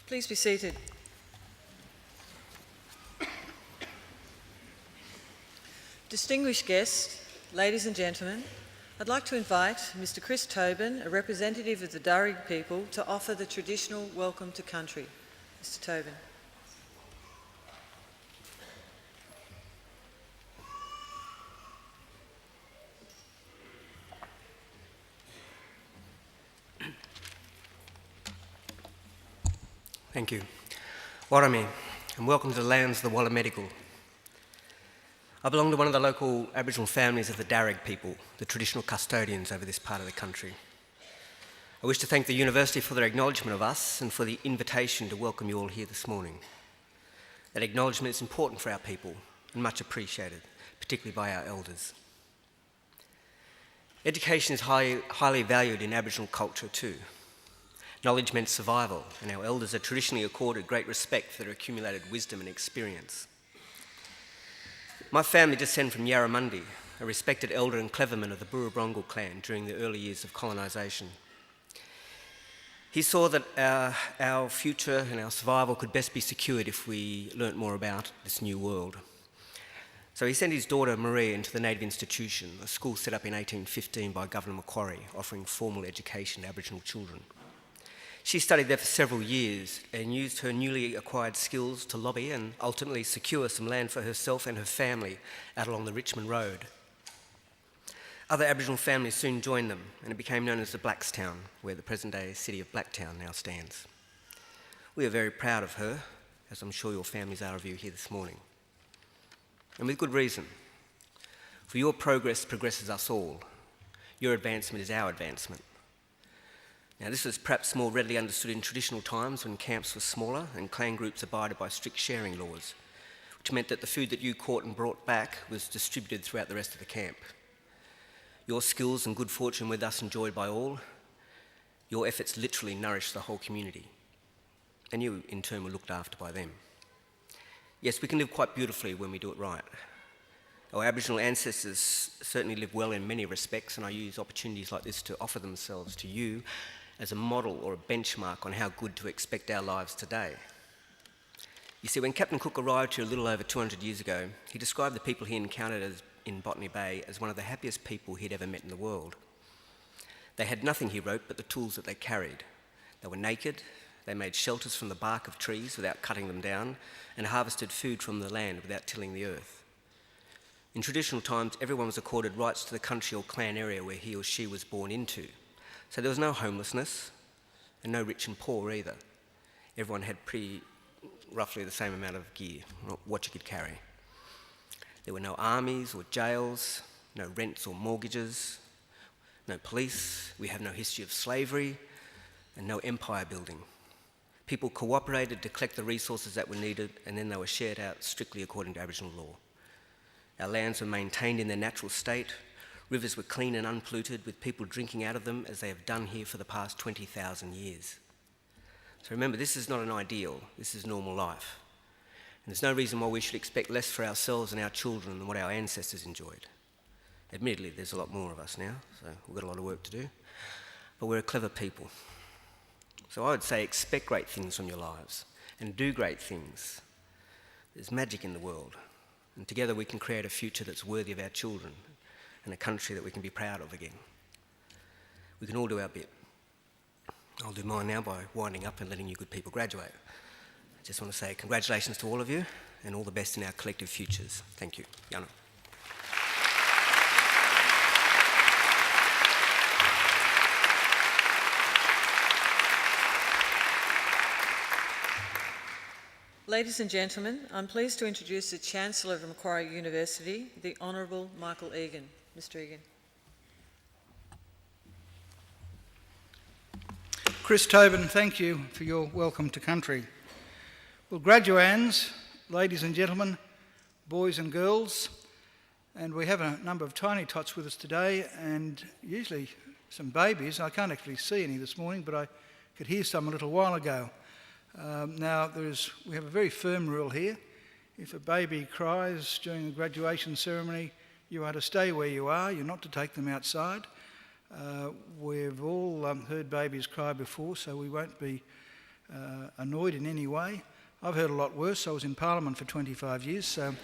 Please be seated. Distinguished guests, ladies and gentlemen, I'd like to invite Mr. Chris Tobin, a representative of the Darug people, to offer the traditional welcome to country. Mr. Tobin. Thank you. Warami, and welcome to the lands of the Wallamedigal. I belong to one of the local Aboriginal families of the Darug people, the traditional custodians over this part of the country. I wish to thank the University for their acknowledgement of us and for the invitation to welcome you all here this morning. That acknowledgement is important for our people and much appreciated, particularly by our elders. Education is highly valued in Aboriginal culture too. Knowledge meant survival, and our elders are traditionally accorded great respect for their accumulated wisdom and experience. My family descend from Yarramundi, a respected elder and cleverman of the Burrabrongal clan during the early years of colonisation. He saw that our future and our survival could best be secured if we learnt more about this new world. So he sent his daughter Marie into the Native Institution, a school set up in 1815 by Governor Macquarie, offering formal education to Aboriginal children. She studied there for several years and used her newly acquired skills to lobby and ultimately secure some land for herself and her family out along the Richmond Road. Other Aboriginal families soon joined them, and it became known as the Blackstown, where the present-day city of Blacktown now stands. We are very proud of her, as I'm sure your families are of you here this morning. And with good reason. For your progress progresses us all. Your advancement is our advancement. Now, this was perhaps more readily understood in traditional times when camps were smaller and clan groups abided by strict sharing laws, which meant that the food that you caught and brought back was distributed throughout the rest of the camp. Your skills and good fortune were thus enjoyed by all. Your efforts literally nourished the whole community, and you, in turn, were looked after by them. Yes, we can live quite beautifully when we do it right. Our Aboriginal ancestors certainly lived well in many respects, and I use opportunities like this to offer themselves to you as a model or a benchmark on how good to expect our lives today. You see, when Captain Cook arrived here a little over 200 years ago, he described the people he encountered in Botany Bay as one of the happiest people he'd ever met in the world. They had nothing, he wrote, but the tools that they carried. They were naked, they made shelters from the bark of trees without cutting them down, and harvested food from the land without tilling the earth. In traditional times, everyone was accorded rights to the country or clan area where he or she was born into. So there was no homelessness, and no rich and poor either. Everyone had roughly the same amount of gear, what you could carry. There were no armies or jails, no rents or mortgages, no police. We have no history of slavery, and no empire building. People cooperated to collect the resources that were needed, and then they were shared out strictly according to Aboriginal law. Our lands were maintained in their natural state. Rivers were clean and unpolluted, with people drinking out of them as they have done here for the past 20,000 years. So remember, this is not an ideal, this is normal life. And there's no reason why we should expect less for ourselves and our children than what our ancestors enjoyed. Admittedly, there's a lot more of us now, so we've got a lot of work to do. But we're a clever people. So I would say expect great things from your lives and do great things. There's magic in the world. And together we can create a future that's worthy of our children and a country that we can be proud of again. We can all do our bit. I'll do mine now by winding up and letting you good people graduate. I just want to say congratulations to all of you and all the best in our collective futures. Thank you. Yana. Ladies and gentlemen, I'm pleased to introduce the Chancellor of Macquarie University, the Honourable Michael Egan. Mr. Egan. Chris Tobin, thank you for your welcome to country. Well, graduands, ladies and gentlemen, boys and girls, and we have a number of tiny tots with us today, and usually some babies. I can't actually see any this morning, but I could hear some a little while ago. Now, we have a very firm rule here. If a baby cries during the graduation ceremony, you are to stay where you are. You're not to take them outside. We've all heard babies cry before, so we won't be annoyed in any way. I've heard a lot worse. I was in Parliament for 25 years, so...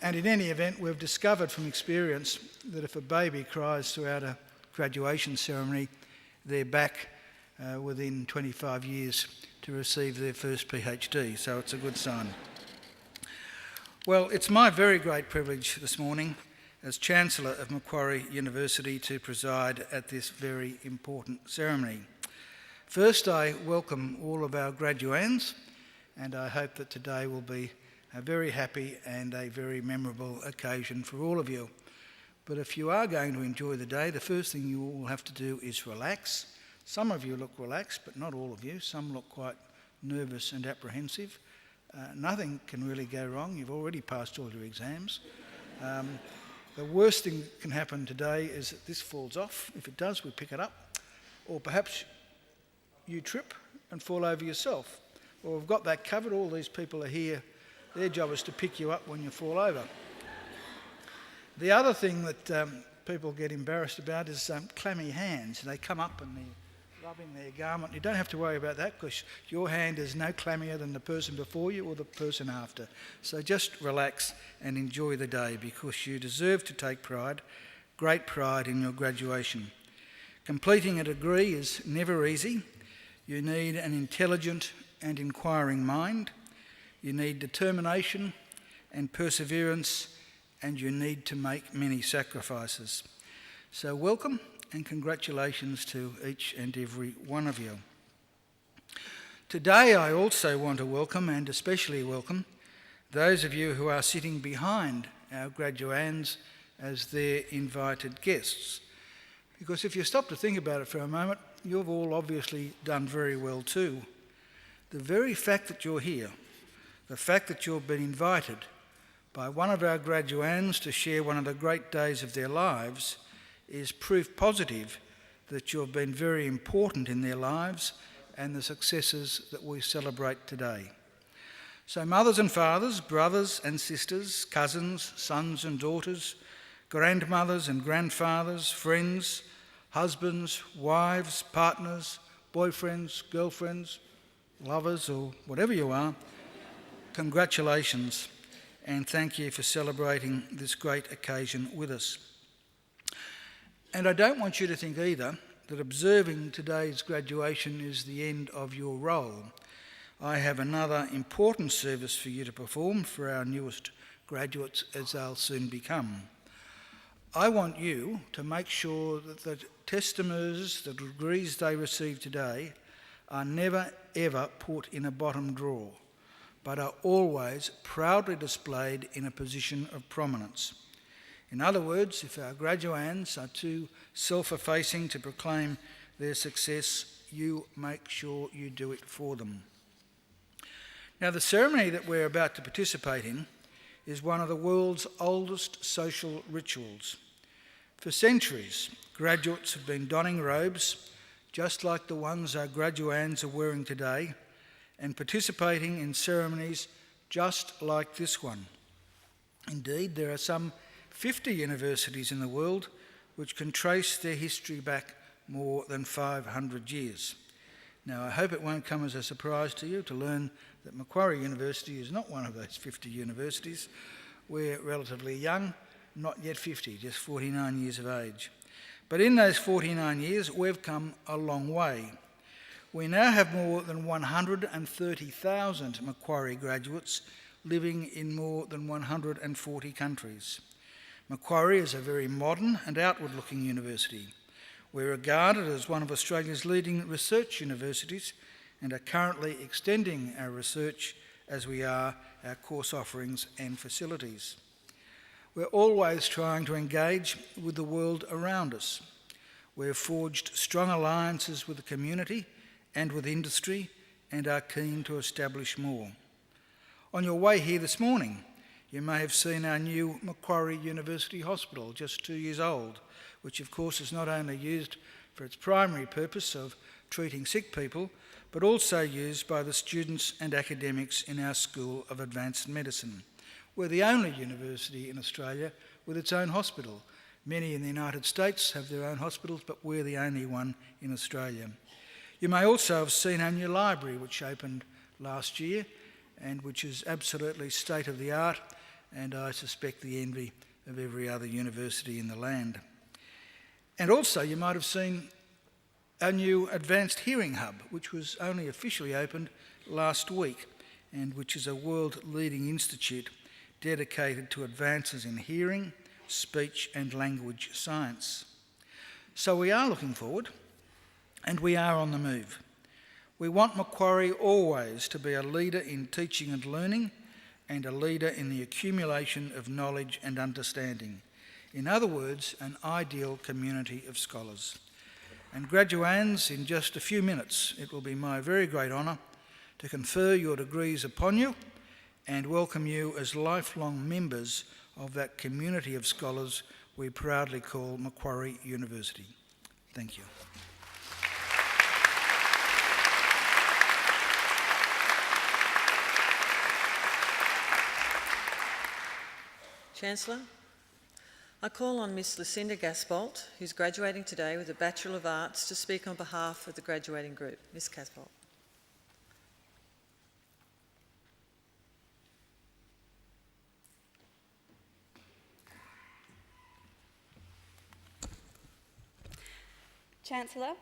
And in any event, we've discovered from experience that if a baby cries throughout a graduation ceremony, they're back within 25 years to receive their first PhD, so it's a good sign. Well, it's my very great privilege this morning as Chancellor of Macquarie University to preside at this very important ceremony. First, I welcome all of our graduands, and I hope that today will be a very happy and a very memorable occasion for all of you. But if you are going to enjoy the day, the first thing you will have to do is relax. Some of you look relaxed, but not all of you. Some look quite nervous and apprehensive. Nothing can really go wrong. You've already passed all your exams. The worst thing that can happen today is that this falls off. If it does, we pick it up. Or perhaps you trip and fall over yourself. Well, we've got that covered. All these people are here. Their job is to pick you up when you fall over. The other thing that people get embarrassed about is clammy hands. They come up and they're rubbing their garment. You don't have to worry about that because your hand is no clammier than the person before you or the person after. So just relax and enjoy the day because you deserve to take pride, great pride in your graduation. Completing a degree is never easy. You need an intelligent and inquiring mind. You need determination and perseverance, and you need to make many sacrifices. So welcome and congratulations to each and every one of you. Today I also want to welcome, and especially welcome, those of you who are sitting behind our graduands as their invited guests. Because if you stop to think about it for a moment, you've all obviously done very well too. The very fact that you're here, the fact that you've been invited by one of our graduands to share one of the great days of their lives is proof positive that you've been very important in their lives and the successes that we celebrate today. So mothers and fathers, brothers and sisters, cousins, sons and daughters, grandmothers and grandfathers, friends, husbands, wives, partners, boyfriends, girlfriends, lovers or whatever you are, congratulations and thank you for celebrating this great occasion with us. And I don't want you to think either that observing today's graduation is the end of your role. I have another important service for you to perform for our newest graduates, as they'll soon become. I want you to make sure that the testimonies, the degrees they receive today, are never ever put in a bottom drawer, but are always proudly displayed in a position of prominence. In other words, if our graduands are too self-effacing to proclaim their success, you make sure you do it for them. Now, the ceremony that we're about to participate in is one of the world's oldest social rituals. For centuries, graduates have been donning robes, just like the ones our graduands are wearing today, and participating in ceremonies just like this one. Indeed, there are some 50 universities in the world which can trace their history back more than 500 years. Now, I hope it won't come as a surprise to you to learn that Macquarie University is not one of those 50 universities. We're relatively young, not yet 50, just 49 years of age. But in those 49 years, we've come a long way. We now have more than 130,000 Macquarie graduates living in more than 140 countries. Macquarie is a very modern and outward-looking university. We're regarded as one of Australia's leading research universities and are currently extending our research as we are our course offerings and facilities. We're always trying to engage with the world around us. We've forged strong alliances with the community and with industry and are keen to establish more. On your way here this morning, you may have seen our new Macquarie University Hospital, just 2 years old, which of course is not only used for its primary purpose of treating sick people, but also used by the students and academics in our School of Advanced Medicine. We're the only university in Australia with its own hospital. Many in the United States have their own hospitals, but we're the only one in Australia. You may also have seen our new library, which opened last year and which is absolutely state-of-the-art, and I suspect the envy of every other university in the land. And also you might have seen our new Advanced Hearing Hub, which was only officially opened last week, and which is a world-leading institute dedicated to advances in hearing, speech and language science. So we are looking forward, and we are on the move. We want Macquarie always to be a leader in teaching and learning, and a leader in the accumulation of knowledge and understanding. In other words, an ideal community of scholars. And graduands, in just a few minutes, it will be my very great honour to confer your degrees upon you and welcome you as lifelong members of that community of scholars we proudly call Macquarie University. Thank you. Chancellor, I call on Miss Lucinda Gasbolt, who's graduating today with a Bachelor of Arts, to speak on behalf of the graduating group. Miss Gasbolt. Chancellor,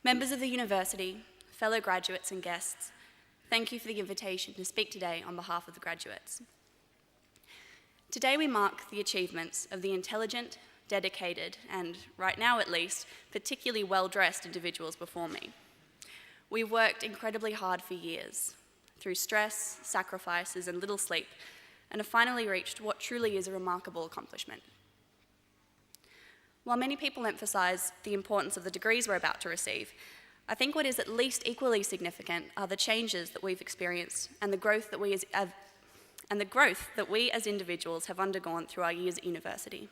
members of the University, fellow graduates and guests, thank you for the invitation to speak today on behalf of the graduates. Today we mark the achievements of the intelligent, dedicated, and, right now at least, particularly well-dressed individuals before me. We've worked incredibly hard for years, through stress, sacrifices, and little sleep, and have finally reached what truly is a remarkable accomplishment. While many people emphasise the importance of the degrees we're about to receive, I think what is at least equally significant are the changes that we've experienced and the growth that we as individuals have undergone through our years at university.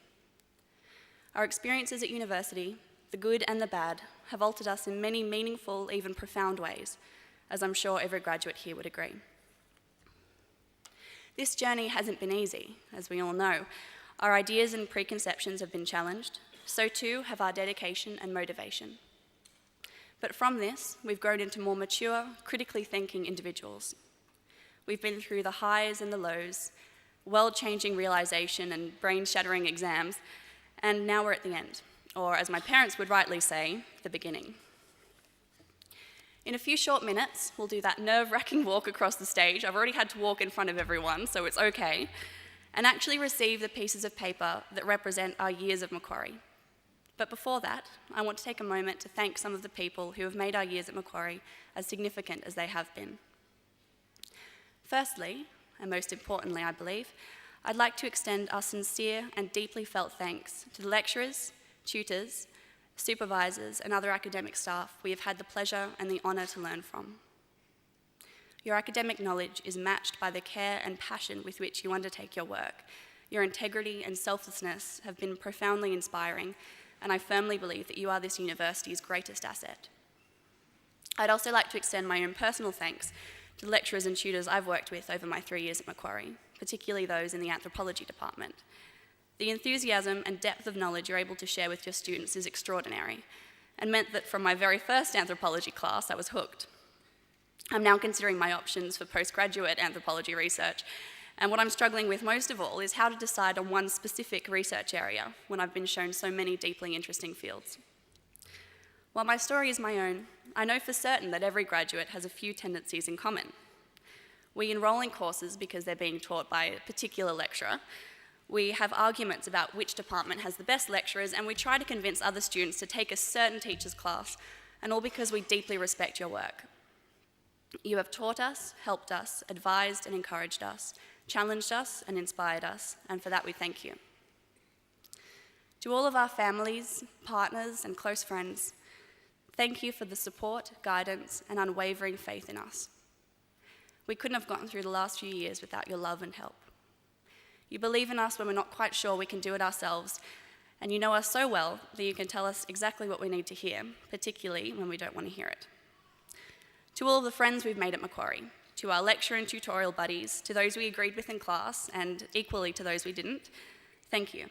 Our experiences at university, the good and the bad, have altered us in many meaningful, even profound ways, as I'm sure every graduate here would agree. This journey hasn't been easy, as we all know. Our ideas and preconceptions have been challenged, so too have our dedication and motivation. But from this, we've grown into more mature, critically thinking individuals. We've been through the highs and the lows, world-changing realisation and brain-shattering exams, and now we're at the end, or as my parents would rightly say, the beginning. In a few short minutes, we'll do that nerve-wracking walk across the stage. I've already had to walk in front of everyone, so it's okay, and actually receive the pieces of paper that represent our years of Macquarie. But before that, I want to take a moment to thank some of the people who have made our years at Macquarie as significant as they have been. Firstly, and most importantly I believe, I'd like to extend our sincere and deeply felt thanks to the lecturers, tutors, supervisors and other academic staff we have had the pleasure and the honour to learn from. Your academic knowledge is matched by the care and passion with which you undertake your work. Your integrity and selflessness have been profoundly inspiring, and I firmly believe that you are this university's greatest asset. I'd also like to extend my own personal thanks to the lecturers and tutors I've worked with over my 3 years at Macquarie, particularly those in the anthropology department. The enthusiasm and depth of knowledge you're able to share with your students is extraordinary, and meant that from my very first anthropology class, I was hooked. I'm now considering my options for postgraduate anthropology research, and what I'm struggling with most of all is how to decide on one specific research area when I've been shown so many deeply interesting fields. While my story is my own, I know for certain that every graduate has a few tendencies in common. We enrol in courses because they're being taught by a particular lecturer. We have arguments about which department has the best lecturers, and we try to convince other students to take a certain teacher's class, and all because we deeply respect your work. You have taught us, helped us, advised and encouraged us, challenged us and inspired us, and for that we thank you. To all of our families, partners and close friends, thank you for the support, guidance and unwavering faith in us. We couldn't have gotten through the last few years without your love and help. You believe in us when we're not quite sure we can do it ourselves, and you know us so well that you can tell us exactly what we need to hear, particularly when we don't want to hear it. To all of the friends we've made at Macquarie, to our lecture and tutorial buddies, to those we agreed with in class, and equally to those we didn't, thank you.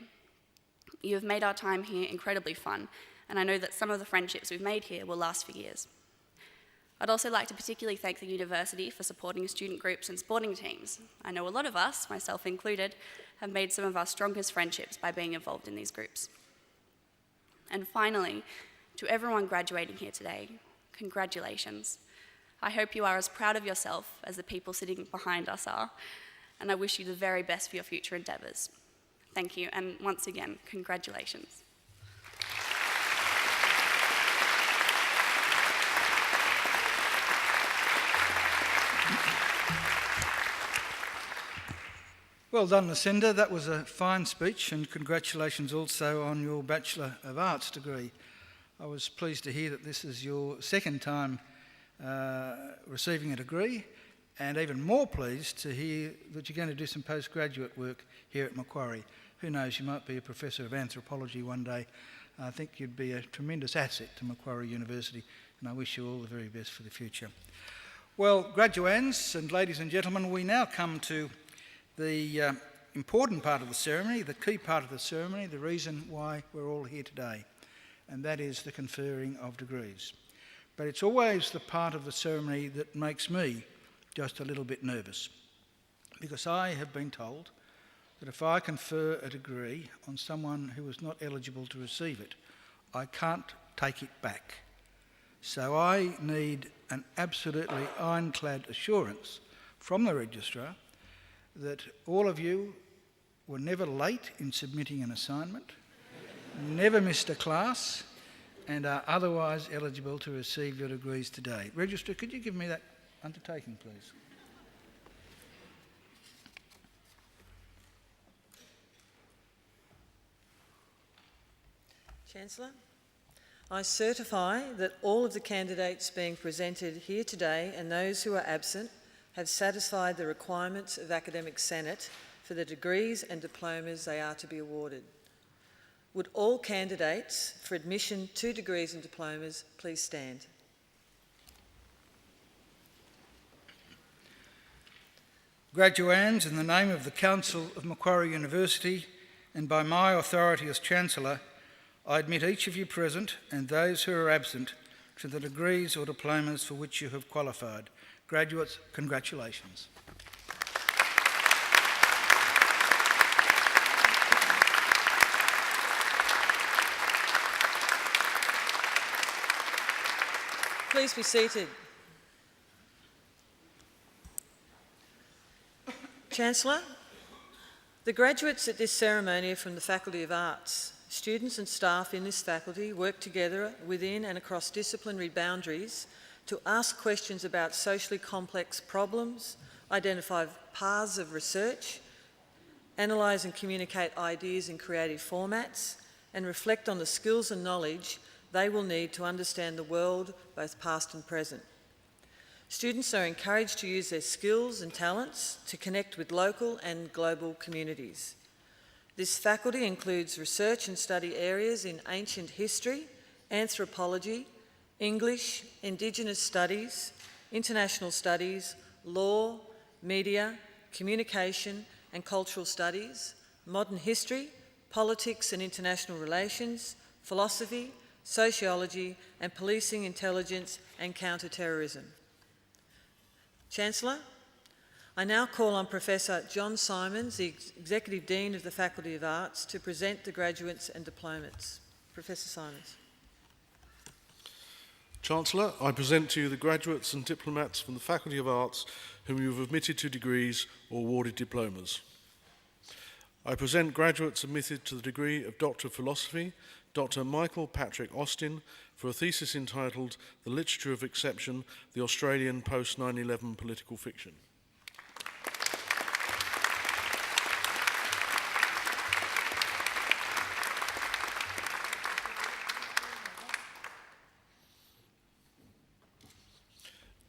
You have made our time here incredibly fun, and I know that some of the friendships we've made here will last for years. I'd also like to particularly thank the university for supporting student groups and sporting teams. I know a lot of us, myself included, have made some of our strongest friendships by being involved in these groups. And finally, to everyone graduating here today, congratulations. I hope you are as proud of yourself as the people sitting behind us are, and I wish you the very best for your future endeavours. Thank you, and once again, congratulations. Well done, Lucinda. That was a fine speech, and congratulations also on your Bachelor of Arts degree. I was pleased to hear that this is your second time receiving a degree, and even more pleased to hear that you're going to do some postgraduate work here at Macquarie. Who knows, you might be a professor of anthropology one day. I think you'd be a tremendous asset to Macquarie University, and I wish you all the very best for the future. Well, graduands and ladies and gentlemen, we now come to the important part of the ceremony, the key part of the ceremony, the reason why we're all here today, and that is the conferring of degrees. But it's always the part of the ceremony that makes me just a little bit nervous, because I have been told that if I confer a degree on someone who is not eligible to receive it, I can't take it back. So I need an absolutely ironclad assurance from the registrar that all of you were never late in submitting an assignment, never missed a class, and are otherwise eligible to receive your degrees today. Registrar, could you give me that undertaking, please? Chancellor, I certify that all of the candidates being presented here today and those who are absent have satisfied the requirements of Academic Senate for the degrees and diplomas they are to be awarded. Would all candidates for admission to degrees and diplomas please stand? Graduands, in the name of the Council of Macquarie University and by my authority as Chancellor, I admit each of you present and those who are absent to the degrees or diplomas for which you have qualified. Graduates, congratulations. Please be seated. Chancellor, the graduates at this ceremony are from the Faculty of Arts. Students and staff in this faculty work together within and across disciplinary boundaries to ask questions about socially complex problems, identify paths of research, analyse and communicate ideas in creative formats, and reflect on the skills and knowledge they will need to understand the world, both past and present. Students are encouraged to use their skills and talents to connect with local and global communities. This faculty includes research and study areas in ancient history, anthropology, English, Indigenous studies, international studies, law, media, communication and cultural studies, modern history, politics and international relations, philosophy, sociology and policing, intelligence and counter-terrorism. Chancellor, I now call on Professor John Simons, the Executive Dean of the Faculty of Arts, to present the graduates and diplomates. Professor Simons. Chancellor, I present to you the graduates and diplomats from the Faculty of Arts whom you have admitted to degrees or awarded diplomas. I present graduates admitted to the degree of Doctor of Philosophy, Dr. Michael Patrick Austin, for a thesis entitled The Literature of Exception, the Australian Post-9/11 Political Fiction.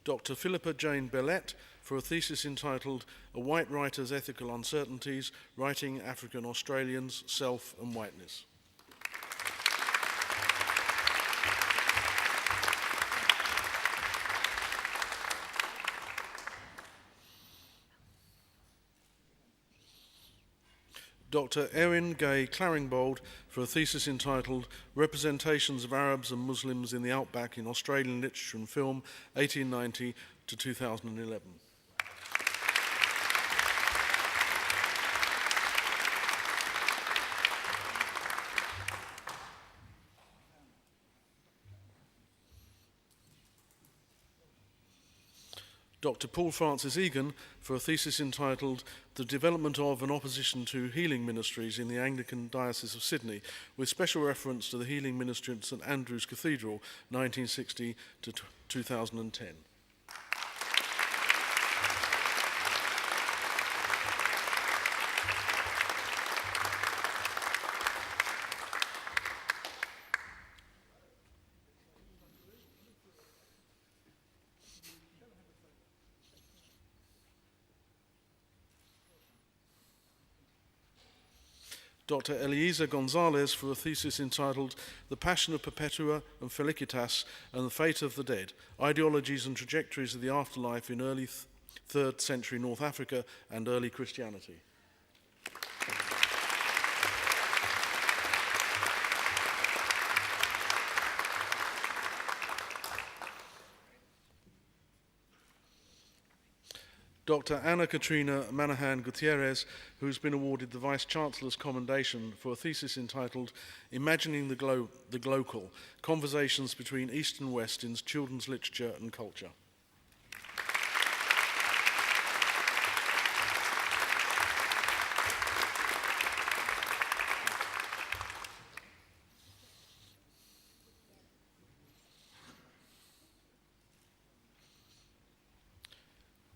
Dr. Philippa Jane Bellette, for a thesis entitled A White Writer's Ethical Uncertainties, Writing African Australians, Self and Whiteness. Dr. Erin Gay Claringbold for a thesis entitled Representations of Arabs and Muslims in the Outback in Australian Literature and Film, 1890 to 2011. Dr. Paul Francis Egan for a thesis entitled The Development of and Opposition to Healing Ministries in the Anglican Diocese of Sydney, with special reference to the healing ministry at St Andrew's Cathedral, 1960 to 2010. Dr. Eliezer Gonzalez for a thesis entitled The Passion of Perpetua and Felicitas and the Fate of the Dead, Ideologies and Trajectories of the Afterlife in Early 3rd Century North Africa and Early Christianity. Dr. Ana Katrina Manahan Gutierrez, who's been awarded the Vice-Chancellor's Commendation for a thesis entitled Imagining the Glocal, Conversations Between East and West in Children's Literature and Culture.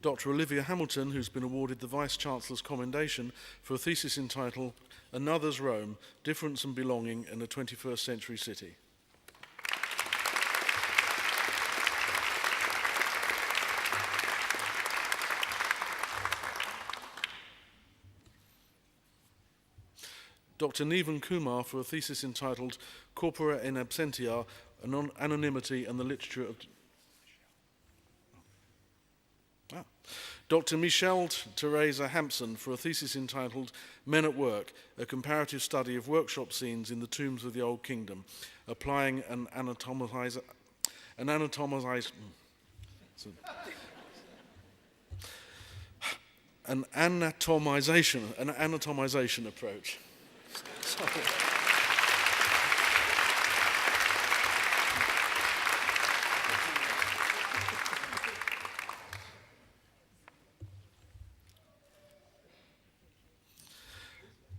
Dr. Olivia Hamilton, who's been awarded the Vice-Chancellor's Commendation for a thesis entitled Another's Rome, Difference and Belonging in a 21st Century City. Dr. Nevan Kumar for a thesis entitled Corpora in Absentia, Anonymity and the Literature of... Dr. Michelle Teresa Hampson for a thesis entitled Men at Work, a comparative study of workshop scenes in the tombs of the Old Kingdom, applying an anatomization approach. Sorry.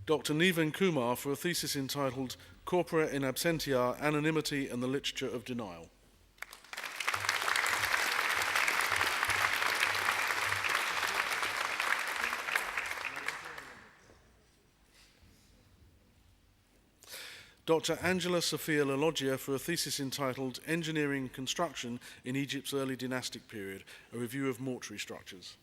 Dr. Nevan Kumar for a thesis entitled Corpora in Absentia, Anonymity and the Literature of Denial. Dr. Angela Sophia Laloggia for a thesis entitled Engineering and Construction in Egypt's Early Dynastic Period, a review of mortuary structures.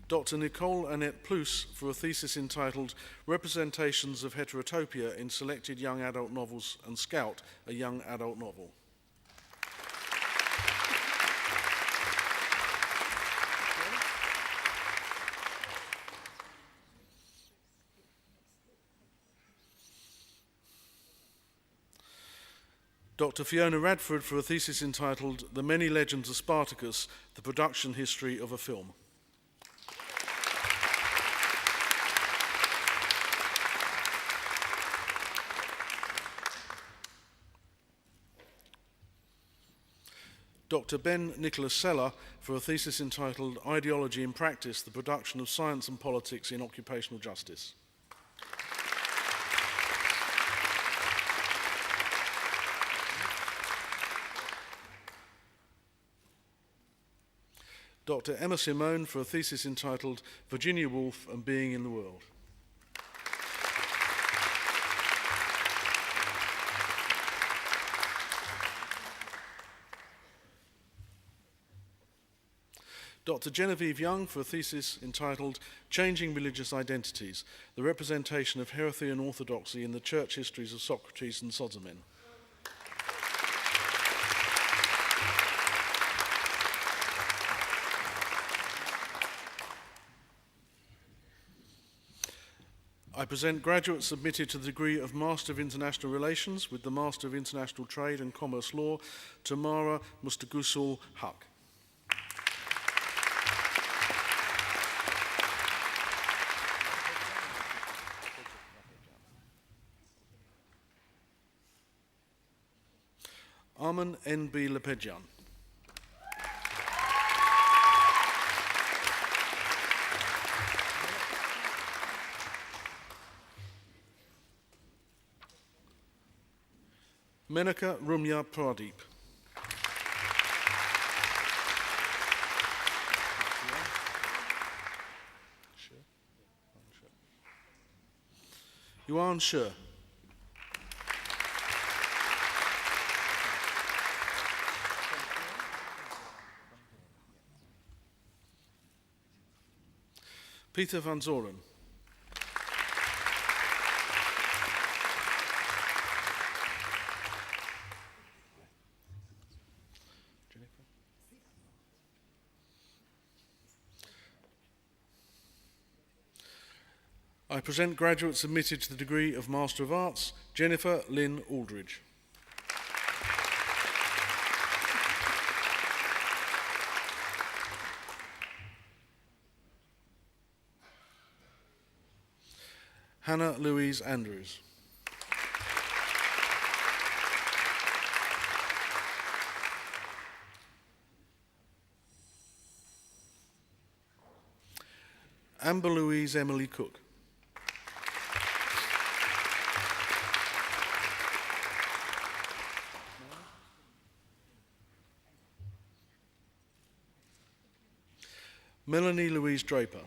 Dr. Nicole Annette Plus for a thesis entitled Representations of Heterotopia in Selected Young Adult Novels and Scout, a Young Adult Novel. Dr. Fiona Radford for a thesis entitled The Many Legends of Spartacus, the Production History of a Film. Dr. Ben Nicholas Seller for a thesis entitled Ideology in Practice, the Production of Science and Politics in Occupational Justice. Dr. Emma Simone for a thesis entitled Virginia Woolf and Being in the World. Dr. Genevieve Young for a thesis entitled Changing Religious Identities, the Representation of Heresy and Orthodoxy in the Church Histories of Socrates and Sozomen. I present graduates admitted to the degree of Master of International Relations with the Master of International Trade and Commerce Law, Tamara Mustagusul Haq. Arman N.B. Lepedjan. Menaka Rumya Pradeep. Yuan Shi. Peter van Zoren. I present graduates admitted to the degree of Master of Arts, Jennifer Lynn Aldridge. Hannah Louise Andrews. Amber Louise Emily Cook. Melanie Louise Draper.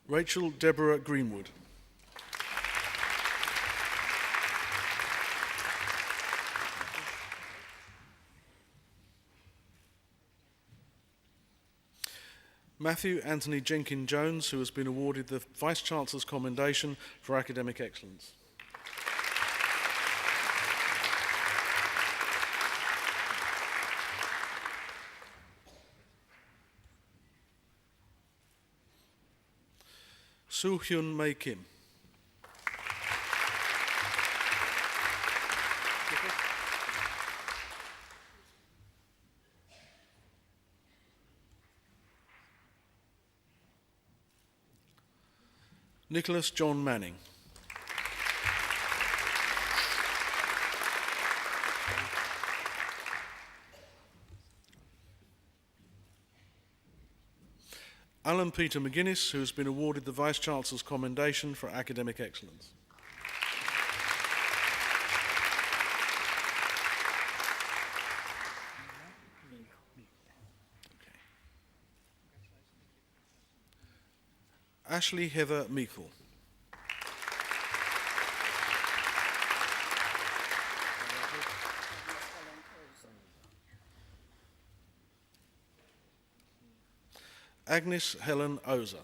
Rachel Deborah Greenwood. Matthew Anthony Jenkins Jones, who has been awarded the Vice-Chancellor's Commendation for Academic Excellence. Soo Hyun Mei Kim. Nicholas John Manning. Alan Peter McGuinness, who has been awarded the Vice-Chancellor's Commendation for Academic Excellence. Ashley Heather Meikle. Agnes Helen Ozer.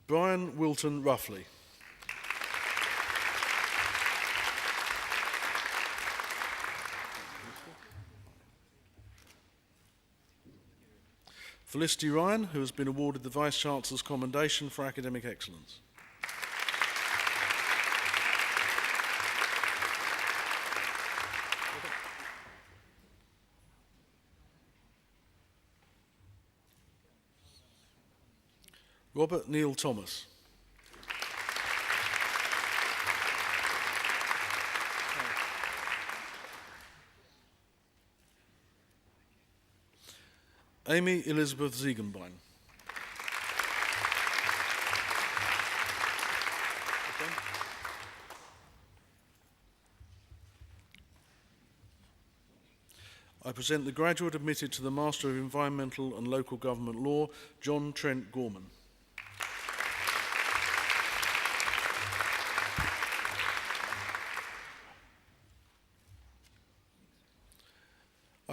Brian Wilton Ruffley. Felicity Ryan, who has been awarded the Vice-Chancellor's Commendation for Academic Excellence. Robert Neil Thomas. Amy Elizabeth Ziegenbein. I present the graduate admitted to the Master of Environmental and Local Government Law, John Trent Gorman.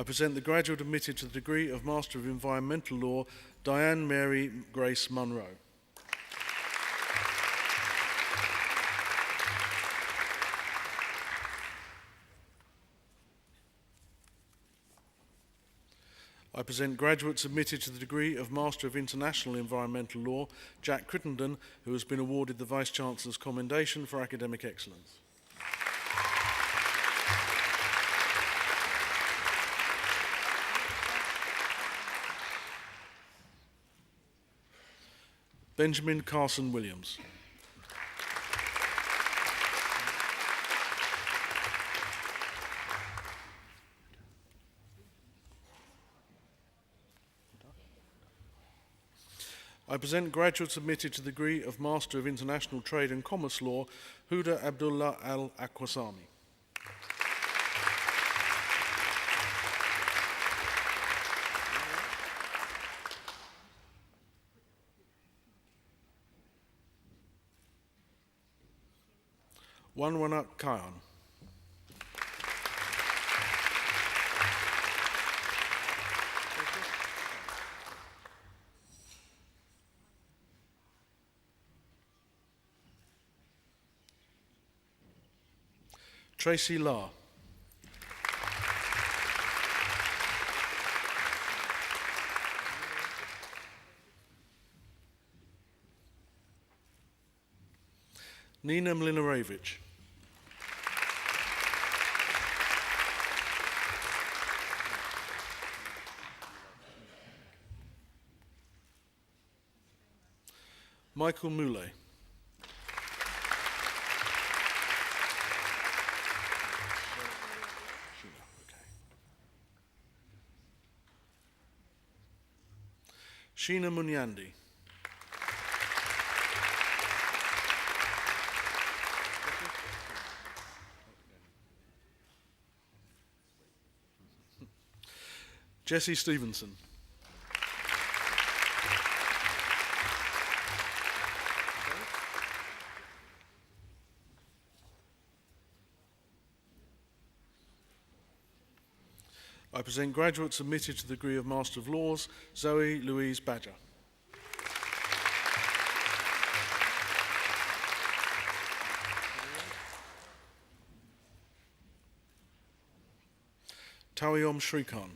I present the graduate admitted to the degree of Master of Environmental Law, Diane Mary Grace Munro. I present graduates admitted to the degree of Master of International Environmental Law, Jack Crittenden, who has been awarded the Vice-Chancellor's Commendation for Academic Excellence. Benjamin Carson Williams. I present graduates admitted to the degree of Master of International Trade and Commerce Law, Huda Abdullah Al-Akwasami. Wanwanak Khan. Tracy La. Nina Mlinarevic. Michael Moulet. Sheena Munyandi. Jesse Stevenson. I present graduates admitted to the degree of Master of Laws, Zoe Louise Badger. Tawyom Shrikhan.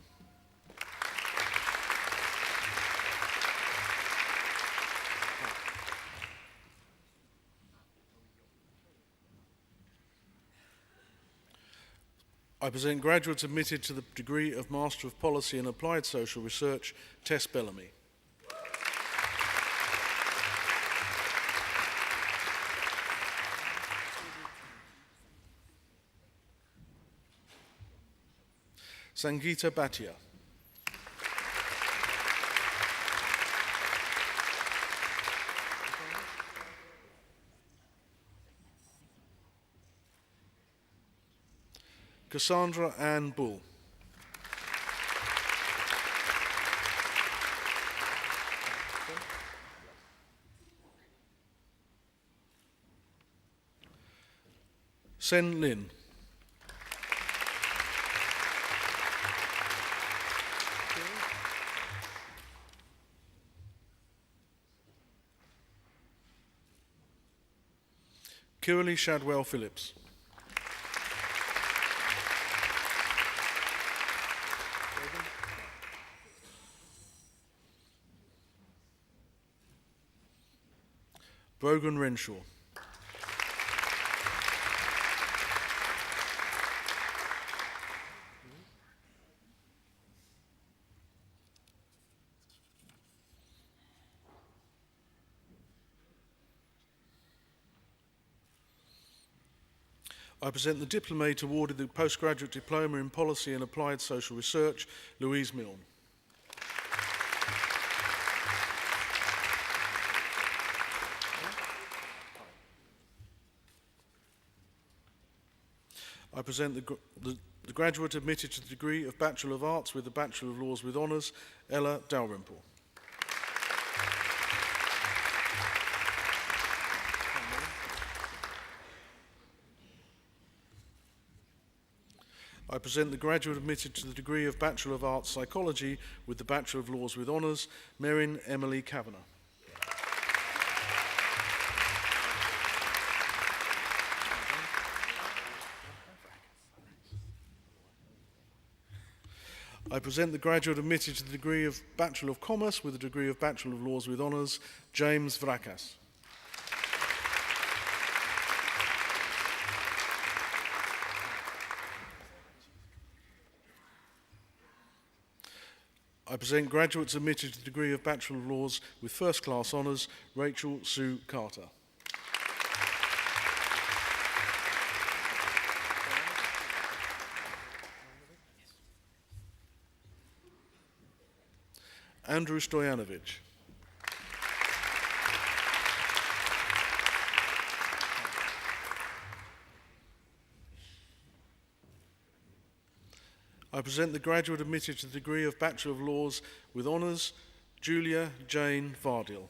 I present graduates admitted to the degree of Master of Policy and Applied Social Research, Tess Bellamy. Sangeeta Bhatia. Cassandra Ann Bull. Sen Lin. Kiralee Shadwell Phillips. Brogan Renshaw. I present the diplomate awarded the postgraduate diploma in policy and applied social research, Louise Milne. I present the graduate admitted to the degree of Bachelor of Arts with the Bachelor of Laws with Honours, Ella Dalrymple. I present the graduate admitted to the degree of Bachelor of Arts Psychology with the Bachelor of Laws with Honours, Merrin Emily Kavanagh. I present the graduate admitted to the degree of Bachelor of Commerce with the degree of Bachelor of Laws with Honours, James Vrakas. I present graduates admitted to the degree of Bachelor of Laws with First Class Honours, Rachel Sue Carter. Andrew Stojanovic. I present the graduate admitted to the degree of Bachelor of Laws with Honours, Julia Jane Vardil.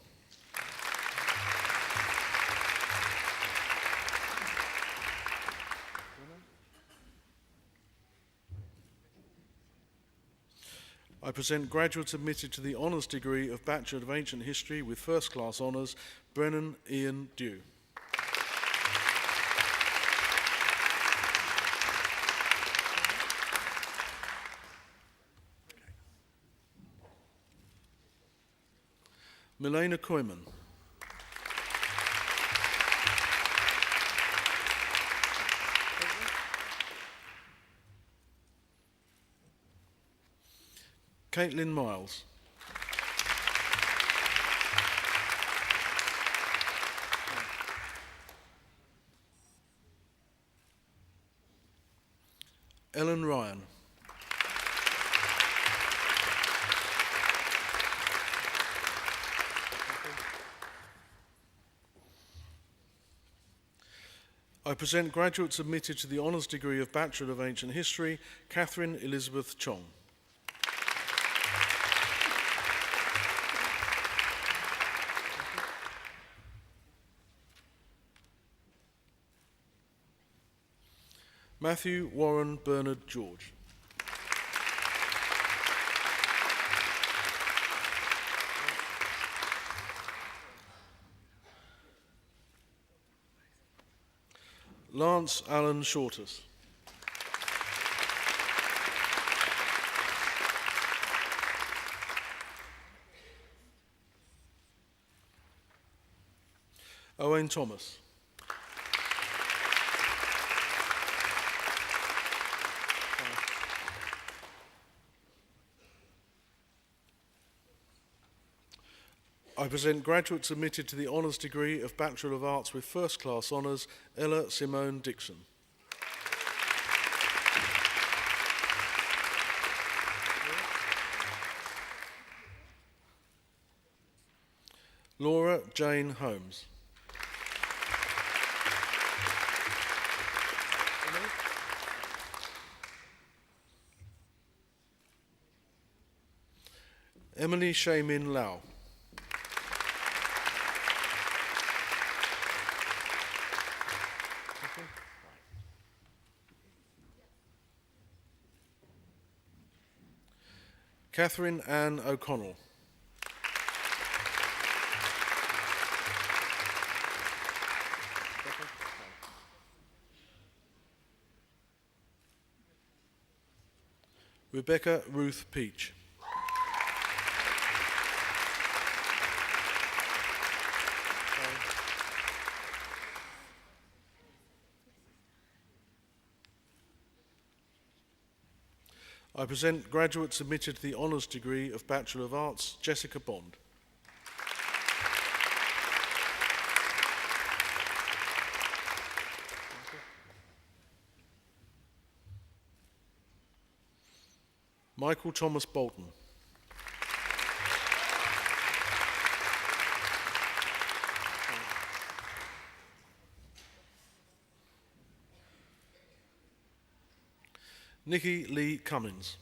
I present graduates admitted to the Honours degree of Bachelor of Ancient History with First Class Honours, Brennan Ian Dew. Milena Koyman. Caitlin Miles. Ellen Ryan. I present graduates admitted to the Honours degree of Bachelor of Ancient History, Catherine Elizabeth Chong. Matthew Warren Bernard George. Lance Allen Shortus. Owen Thomas. I present graduates admitted to the Honours degree of Bachelor of Arts with First Class Honours, Ella Simone Dixon. Laura Jane Holmes. Emily Shamin Lau. Catherine Ann O'Connell. Rebecca Ruth Peach. I present graduates admitted to the Honours degree of Bachelor of Arts, Jessica Bond. Michael Thomas Bolton. Nikki Lee Cummins.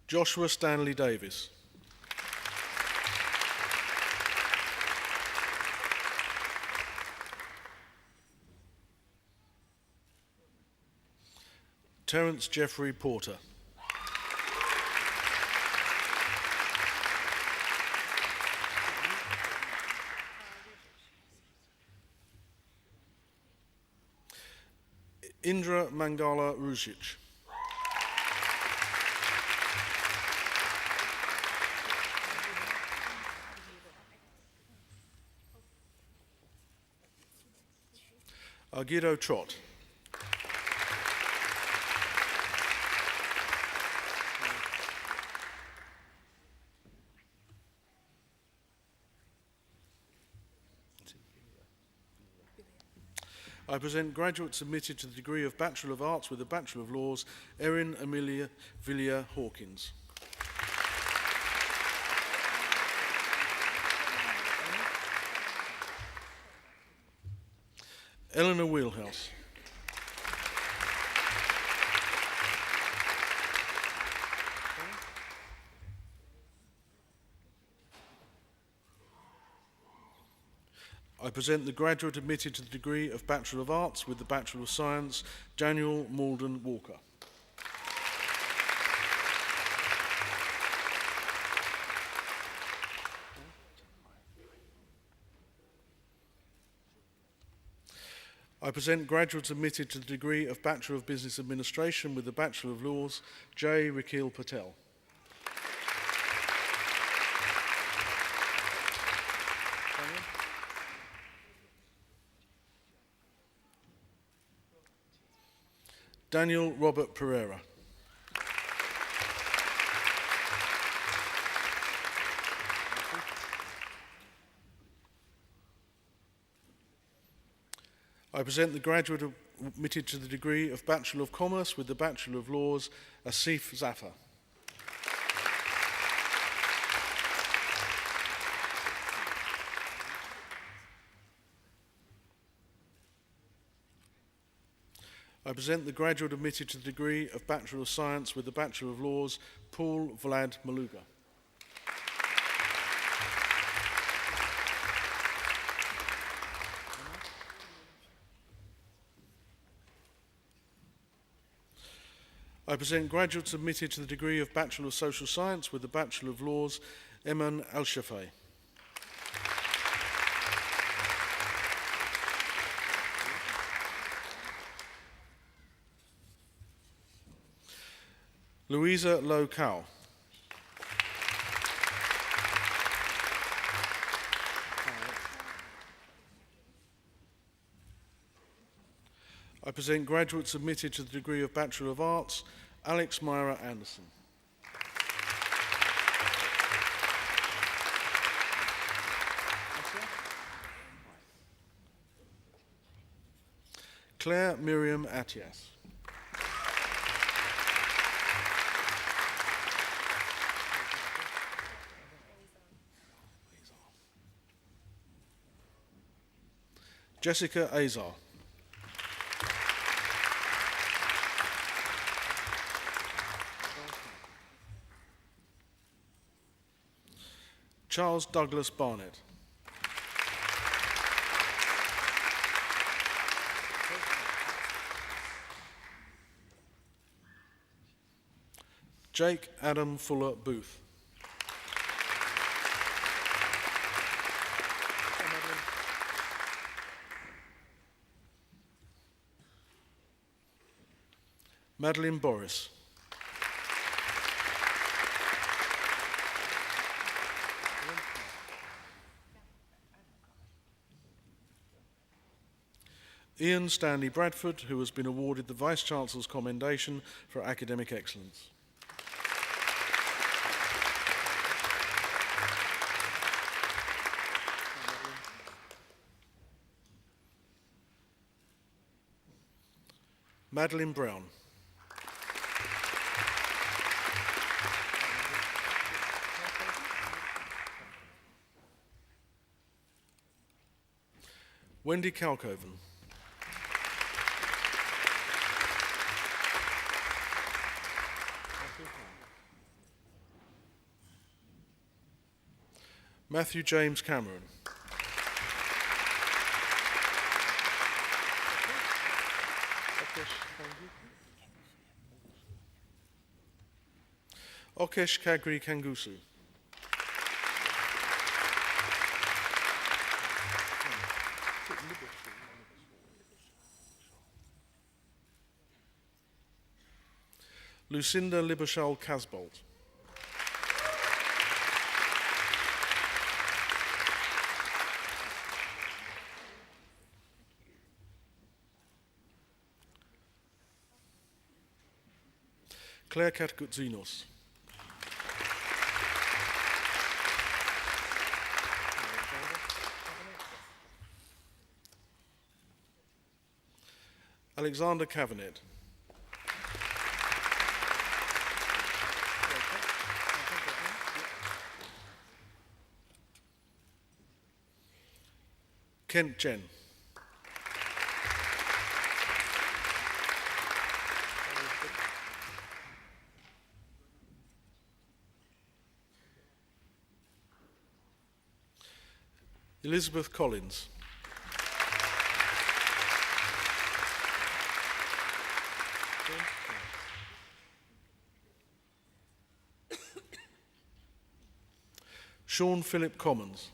Joshua Stanley Davis. Terence Jeffrey Porter. Indra Mangala Rusic. Argido Trott. I present graduates admitted to the degree of Bachelor of Arts with a Bachelor of Laws, Erin Amelia Villiers Hawkins. Eleanor Wheelhouse. I present the graduate admitted to the degree of Bachelor of Arts with the Bachelor of Science, Daniel Malden Walker. I present graduates admitted to the degree of Bachelor of Business Administration with the Bachelor of Laws, J. Rakil Patel. Daniel Robert Pereira. I present the graduate admitted to the degree of Bachelor of Commerce with the Bachelor of Laws, Asif Zafar. I present the graduate admitted to the degree of Bachelor of Science with the Bachelor of Laws, Paul Vlad Maluga. I present graduates admitted to the degree of Bachelor of Social Science with the Bachelor of Laws, Eman Al-Shafei. Louisa Low Cow. I present graduates admitted to the degree of Bachelor of Arts, Alex Myra Anderson. Claire Miriam Atias. Jessica Azar. Charles Douglas Barnett. Jake Adam Fuller Booth. Madeline Boris. Ian Stanley Bradford, who has been awarded the Vice-Chancellor's Commendation for Academic Excellence. Madeline Brown. Wendy Kalkoven. Matthew James Cameron. Okesh Kagri Kangusu. Lucinda Libershal Casbolt. Claire Katkutsinos. Alexander Cavanett. Kent Jen. Elizabeth Collins. Sean Philip Commons.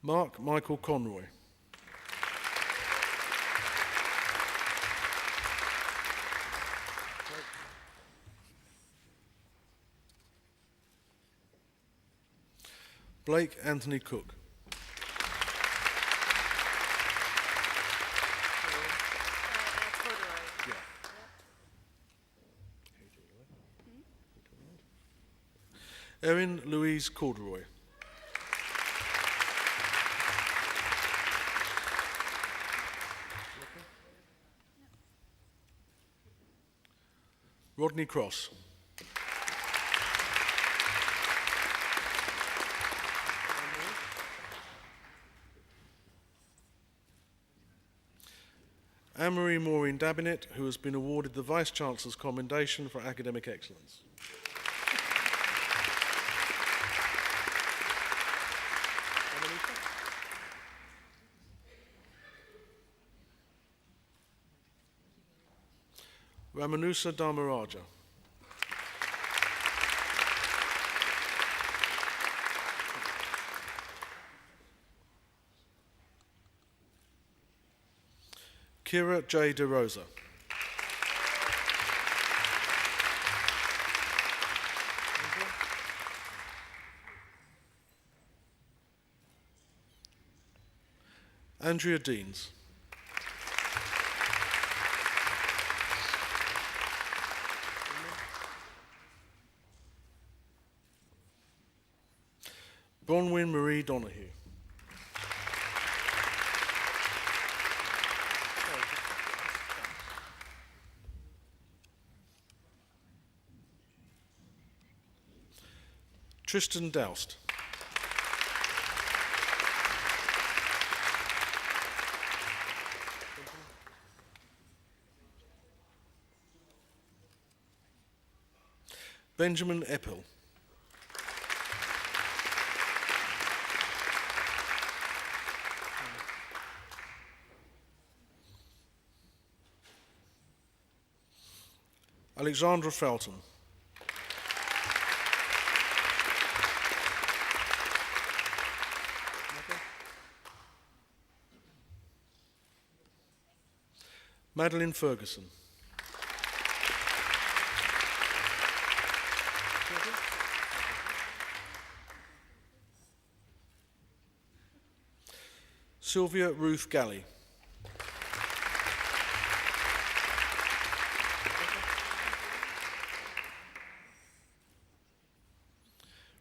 Mark Michael Conroy. Blake Anthony Cook. Erin Louise Corduroy. Rodney Cross. Anne-Marie Maureen Dabinet, who has been awarded the Vice-Chancellor's Commendation for Academic Excellence. Ramanusa Dharmaraja. Kira J. De Rosa. Andrea Deans. Bronwyn Marie Donahue. Tristan Doust. Benjamin Eppel. Alexandra Felton. Madeline Ferguson. Sylvia Ruth Galley.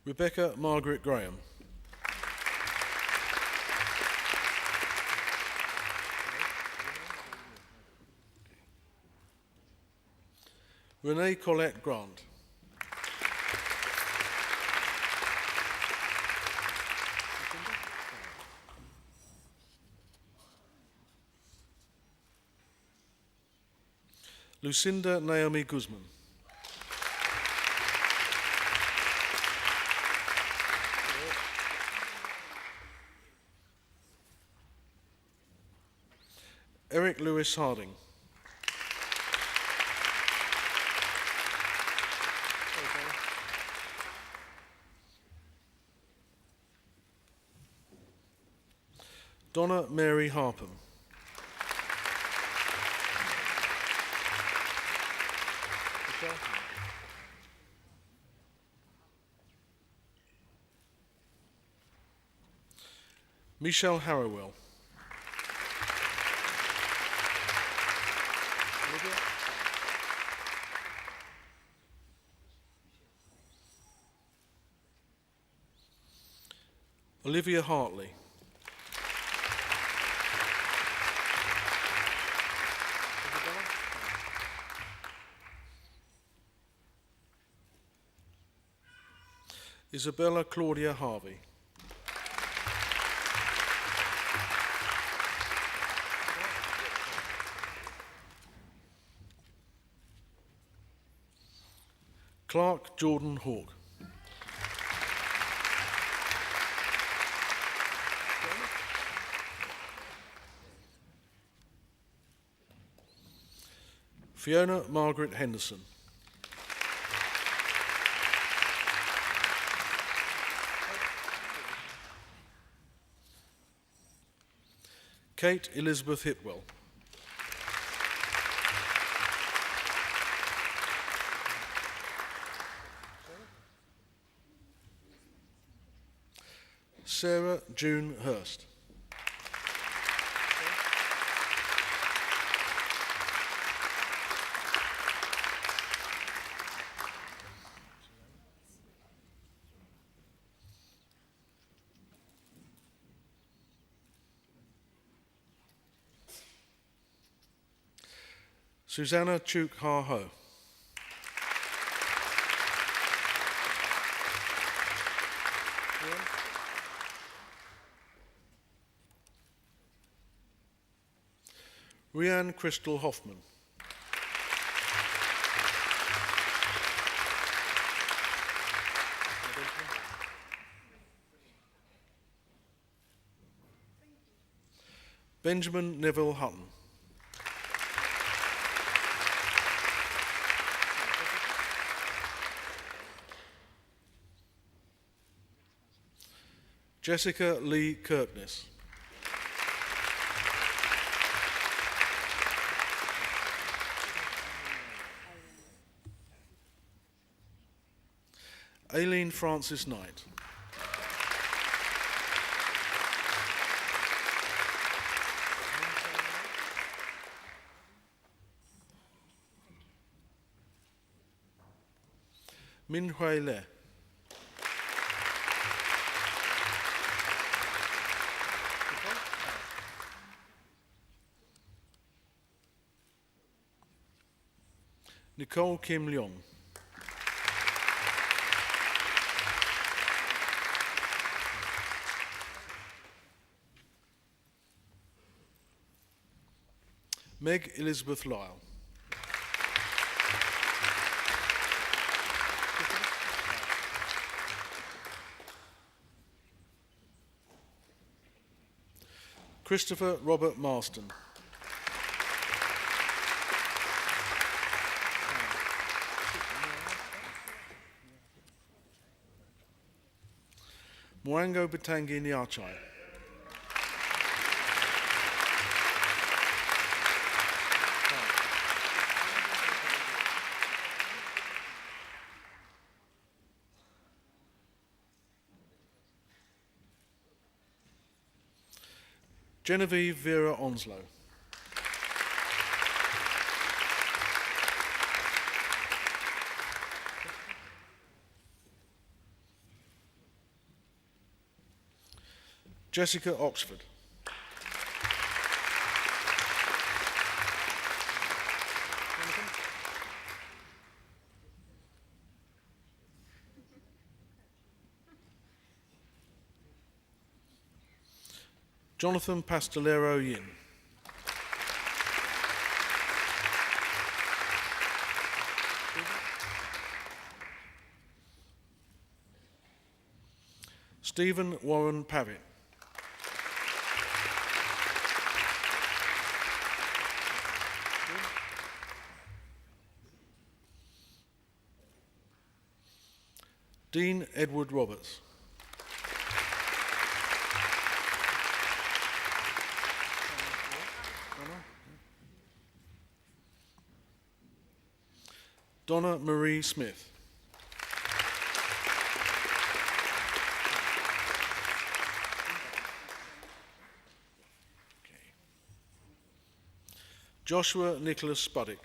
Rebecca Margaret Graham. Renee Colette Grant. Lucinda Naomi Guzman. Eric Lewis Harding. Donna Mary Harpham. Michelle Harrowell. Olivia Hartley. Isabella Claudia Harvey. Clark Jordan Hawke. Fiona Margaret Henderson. Kate Elizabeth Hipwell. Sarah June Hurst. Susanna Chuk Ha Ho. Rianne Crystal Hoffman. Benjamin Neville Hutton. Jessica Lee Kirkness. Aileen Francis Knight. Min Hui Le. Nicole Kim Leong. Meg Elizabeth Lyle. Christopher Robert Marston. Mwango Batangi Nyachai. Genevieve Vera Onslow. Jessica Oxford. Jonathan Pastolero Yin. Stephen Warren Pavitt. Dean Edward Roberts. Donna Marie Smith. Joshua Nicholas Spuddick.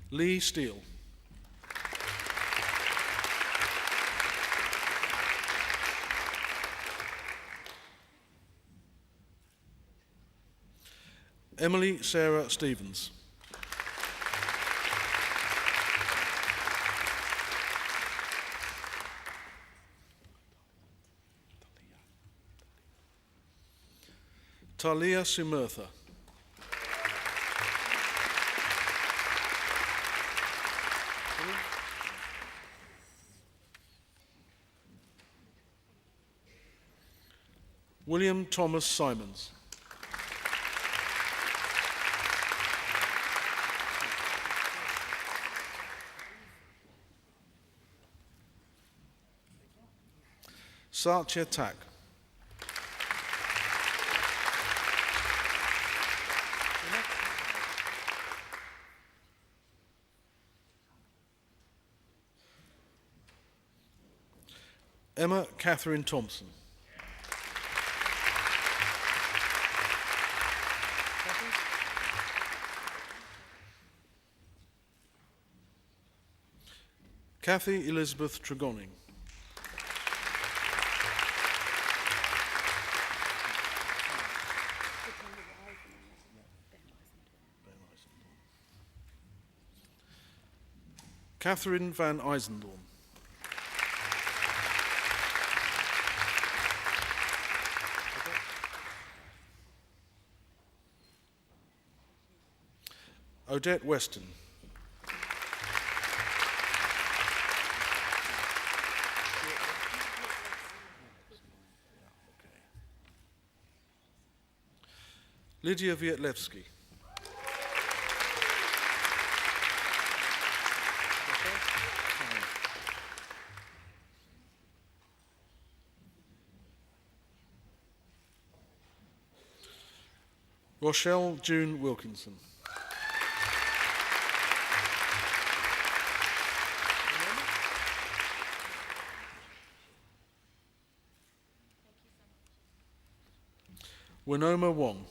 Lee Steele. Emily Sarah Stevens. Talia Sumertha. William Thomas Simons. Satya Tak. Emma Catherine Thompson. Kathy Elizabeth Tregoning. Catherine van Eisendorn. Odette Weston. Lydia Wietlewski. Rochelle June Wilkinson. Winoma Wong.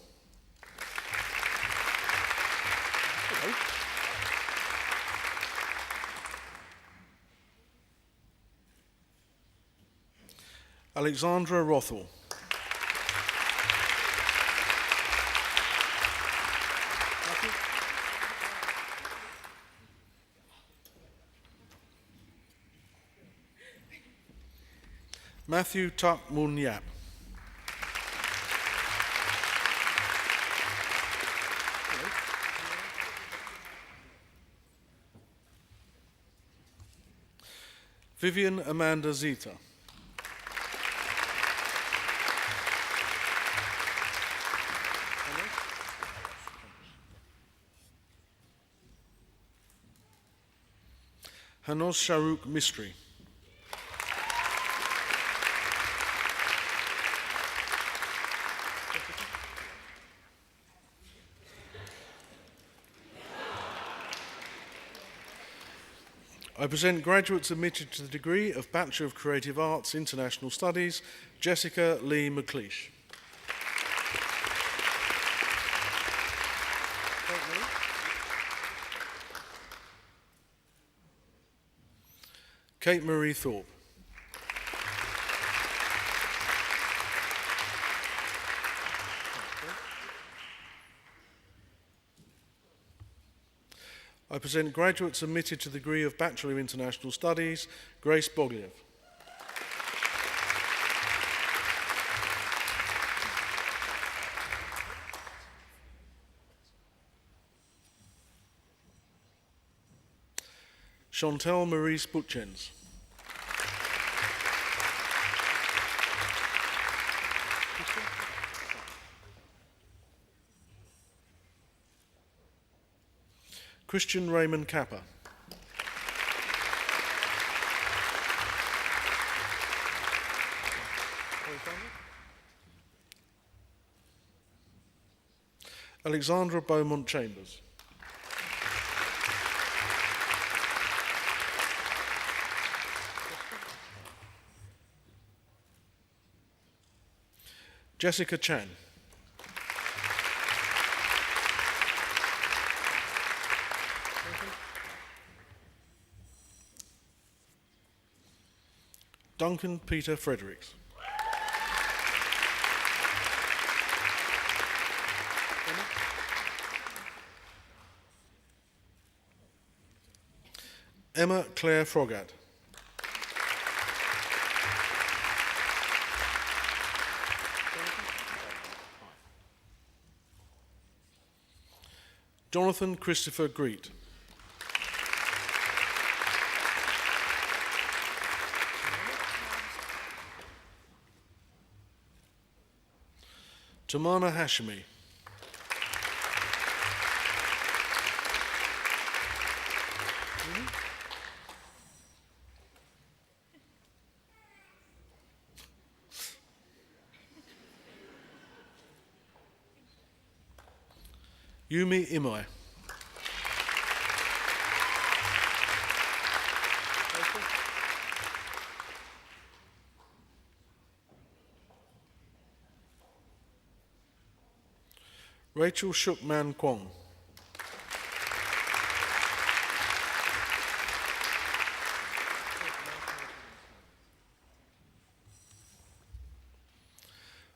Alexandra Rothwell. Matthew Tuck Mun Yap. Vivian Amanda Zita. Hanos Sharouk Mistry. I present graduates admitted to the degree of Bachelor of Creative Arts, International Studies, Jessica Lee McLeish. Kate Marie Thorpe. I present graduates admitted to the degree of Bachelor of International Studies, Grace Bogliev. Chantal Marie Sputchens. Christian Raymond Capper. Alexandra Beaumont Chambers. Jessica Chan. Duncan Peter Fredericks. Emma Claire Froggatt. Jonathan Christopher Greet. Tamana Hashimi. Yumi Imai. Rachel Shukman Kwong.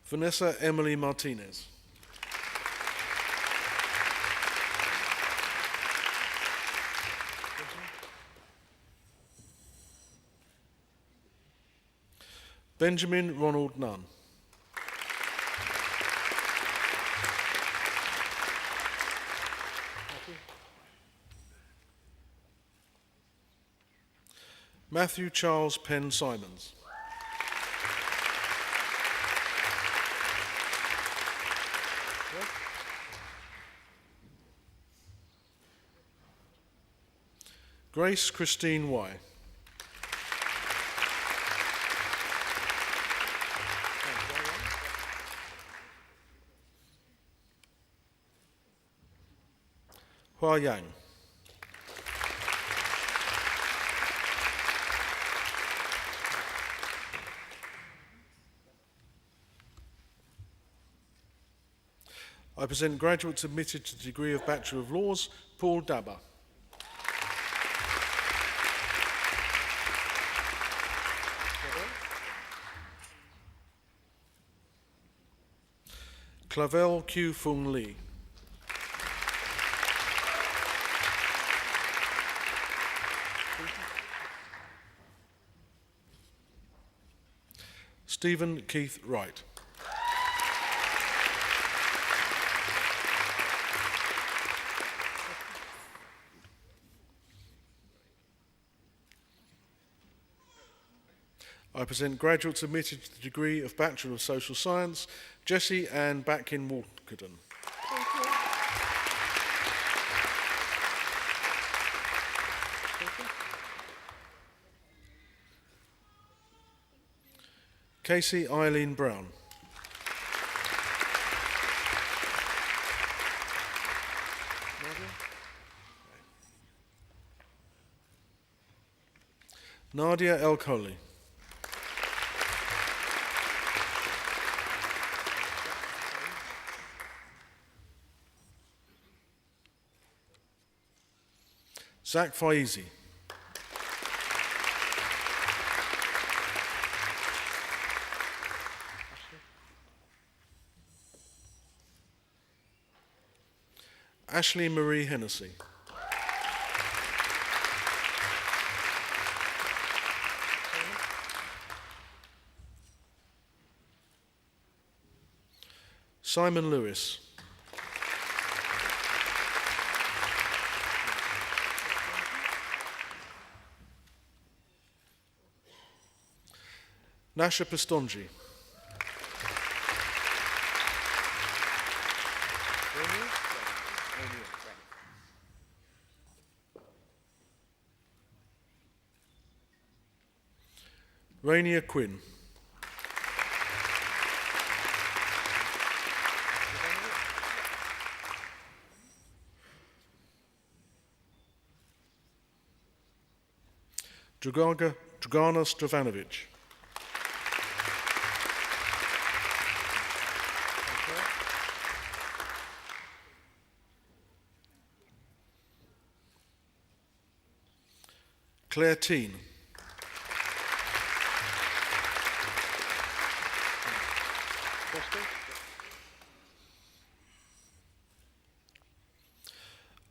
Vanessa Emily Martinez. Benjamin Ronald Nunn. Matthew Charles Penn Simons. Grace Christine Y. Hua Yang. I present graduates admitted to the degree of Bachelor of Laws, Paul Dabber. Clavel Q Fung Lee. Stephen Keith Wright. I present graduates admitted to the degree of Bachelor of Social Science, Jessie Ann Batkin-Walkerden. Casey Eileen Brown. Nadia El Kholi. Zach Faizi. Ashley Marie Hennessy. Simon Lewis. Nasha Pistonji. Rainier Quinn. Dragana Stravanovic. Claire Teen.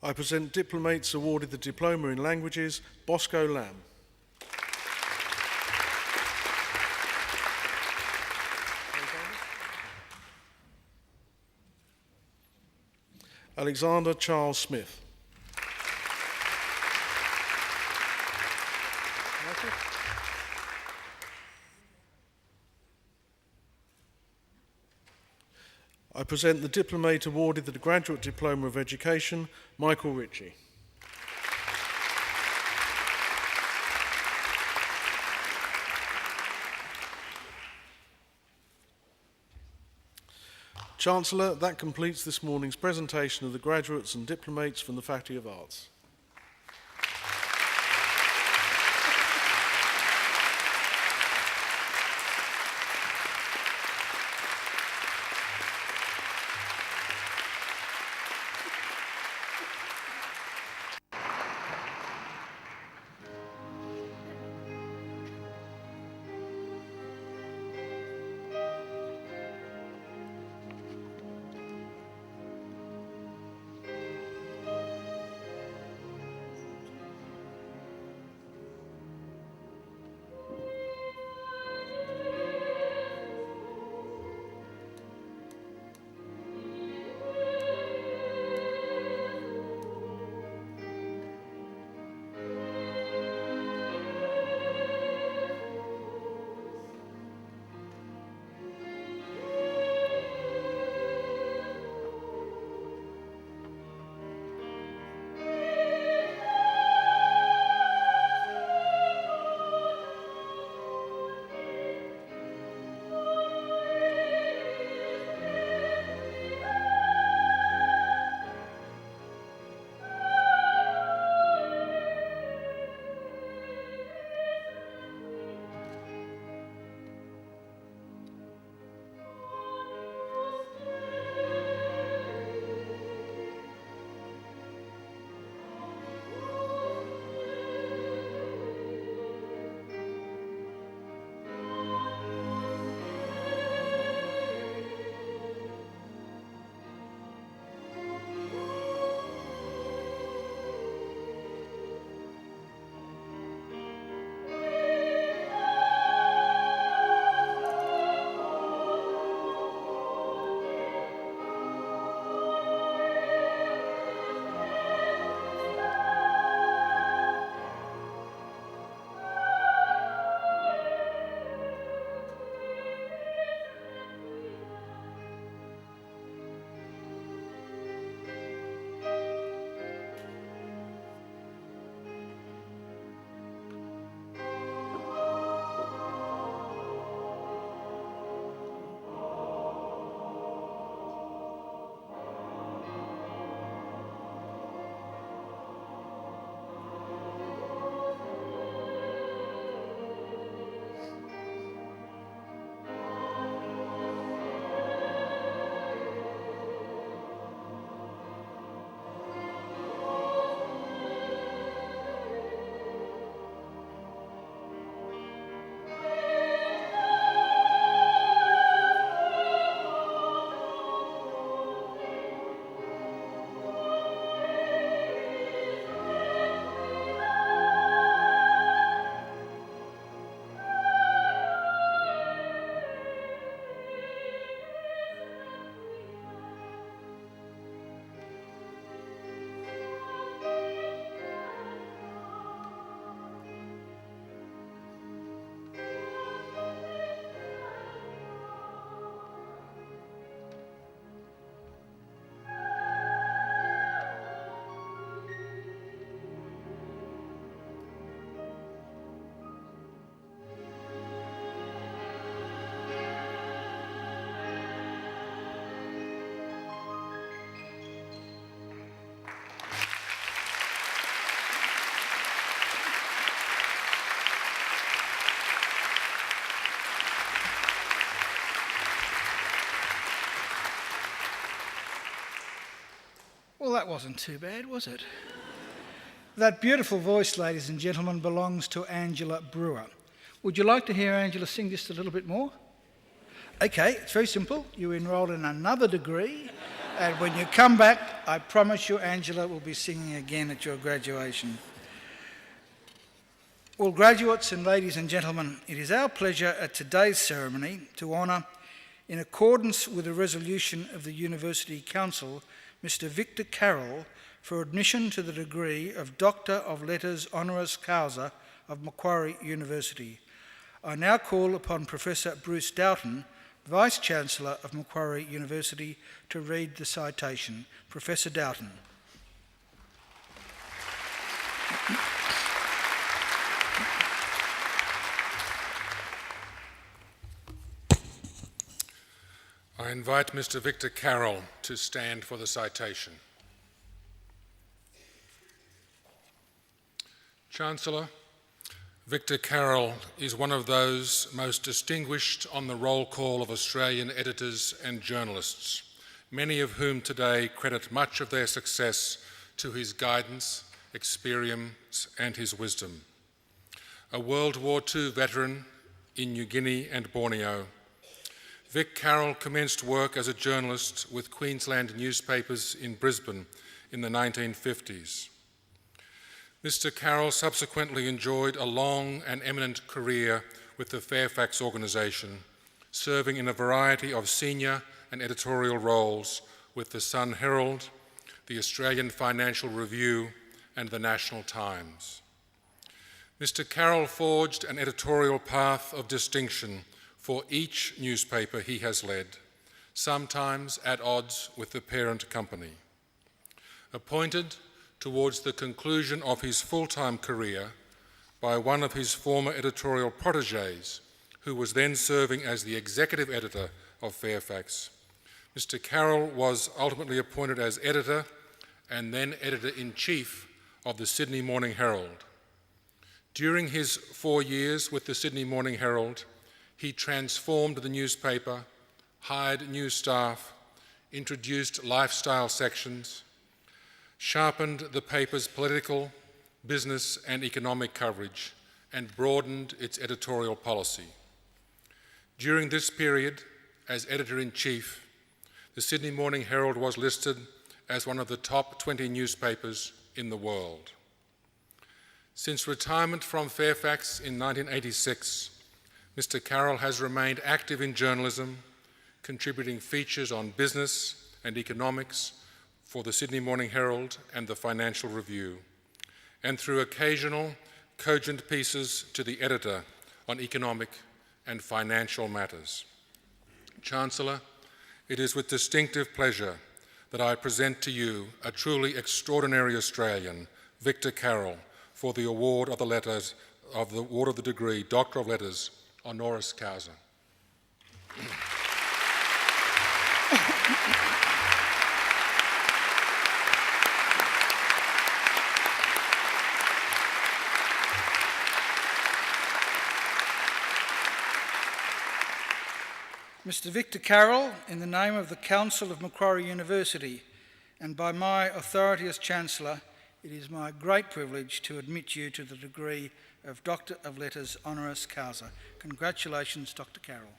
I present diplomates awarded the Diploma in Languages, Bosco Lamb. Alexander Charles Smith. I present the diplomate awarded the Graduate Diploma of Education, Michael Ritchie. Chancellor, that completes this morning's presentation of the graduates and diplomates from the Faculty of Arts. that wasn't too bad, was it? That beautiful voice, ladies and gentlemen, belongs to Angela Brewer. Would you like to hear Angela sing just a little bit more? Okay, it's very simple. You enrol in another degree, and when you come back, I promise you Angela will be singing again at your graduation. Well, graduates and ladies and gentlemen, it is our pleasure at today's ceremony to honour, in accordance with a resolution of the University Council, Mr. Victor Carroll for admission to the degree of Doctor of Letters Honoris Causa of Macquarie University. I now call upon Professor Bruce Doughton, Vice-Chancellor of Macquarie University, to read the citation. Professor Doughton. I invite Mr. Victor Carroll to stand for the citation. Chancellor, Victor Carroll is one of those most distinguished on the roll call of Australian editors and journalists, many of whom today credit much of their success to his guidance, experience and his wisdom. A World War II veteran in New Guinea and Borneo, Vic Carroll commenced work as a journalist with Queensland newspapers in Brisbane in the 1950s. Mr. Carroll subsequently enjoyed a long and eminent career with the Fairfax organisation, serving in a variety of senior and editorial roles with the Sun Herald, the Australian Financial Review and the National Times. Mr. Carroll forged an editorial path of distinction for each newspaper he has led, sometimes at odds with the parent company. Appointed towards the conclusion of his full-time career by one of his former editorial protégés, who was then serving as the executive editor of Fairfax, Mr. Carroll was ultimately appointed as editor and then editor-in-chief of the Sydney Morning Herald. During his 4 years with the Sydney Morning Herald, he transformed the newspaper, hired new staff, introduced lifestyle sections, sharpened the paper's political, business and economic coverage, and broadened its editorial policy. During this period, as editor-in-chief, the Sydney Morning Herald was listed as one of the top 20 newspapers in the world. Since retirement from Fairfax in 1986, Mr. Carroll has remained active in journalism, contributing features on business and economics for the Sydney Morning Herald and the Financial Review, and through occasional cogent pieces to the editor on economic and financial matters. Chancellor, it is with distinctive pleasure that I present to you a truly extraordinary Australian, Victor Carroll, for the award of the degree Doctor of Letters Honoris Causa. Mr. Victor Carroll, in the name of the Council of Macquarie University and by my authority as Chancellor, it is my great privilege to admit you to the degree of Doctor of Letters Honoris Causa. Congratulations, Dr. Carroll.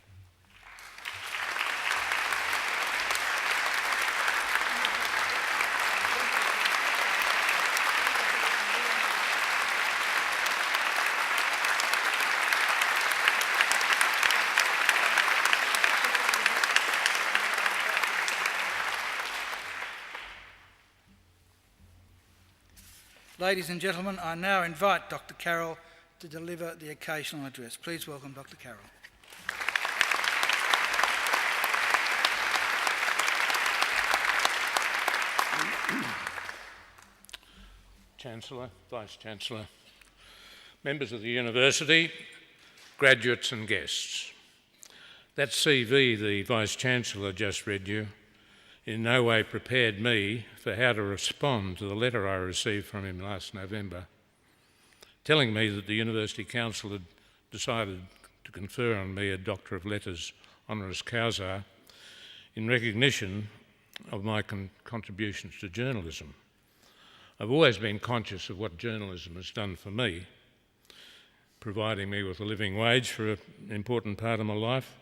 Ladies and gentlemen, I now invite Dr. Carroll to deliver the occasional address. Please welcome Dr. Carroll. Chancellor, Vice-Chancellor, members of the University, graduates and guests. That CV the Vice-Chancellor just read you in no way prepared me for how to respond to the letter I received from him last November, telling me that the University Council had decided to confer on me a Doctor of Letters Honoris Causa in recognition of my contributions to journalism. I've always been conscious of what journalism has done for me, providing me with a living wage for an important part of my life,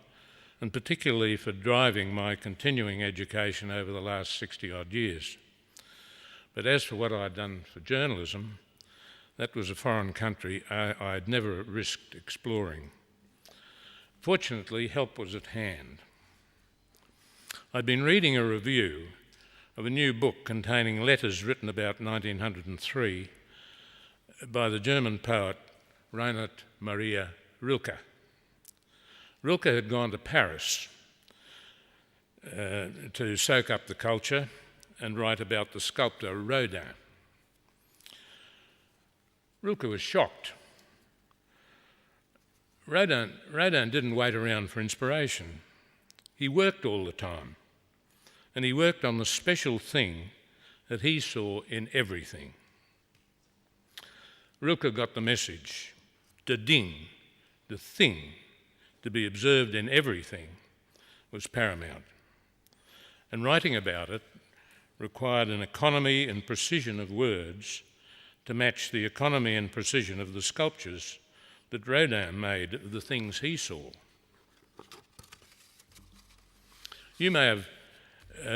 and particularly for driving my continuing education over the last 60-odd years. But as for what I'd done for journalism, that was a foreign country I'd never risked exploring. Fortunately, help was at hand. I'd been reading a review of a new book containing letters written about 1903 by the German poet Rainer Maria Rilke. Rilke had gone to Paris to soak up the culture and write about the sculptor Rodin. Rilke was shocked. Rodin didn't wait around for inspiration. He worked all the time, and he worked on the special thing that he saw in everything. Rilke got the message. The ding, the thing, to be observed in everything, was paramount. And writing about it required an economy and precision of words to match the economy and precision of the sculptures that Rodin made of the things he saw. You may have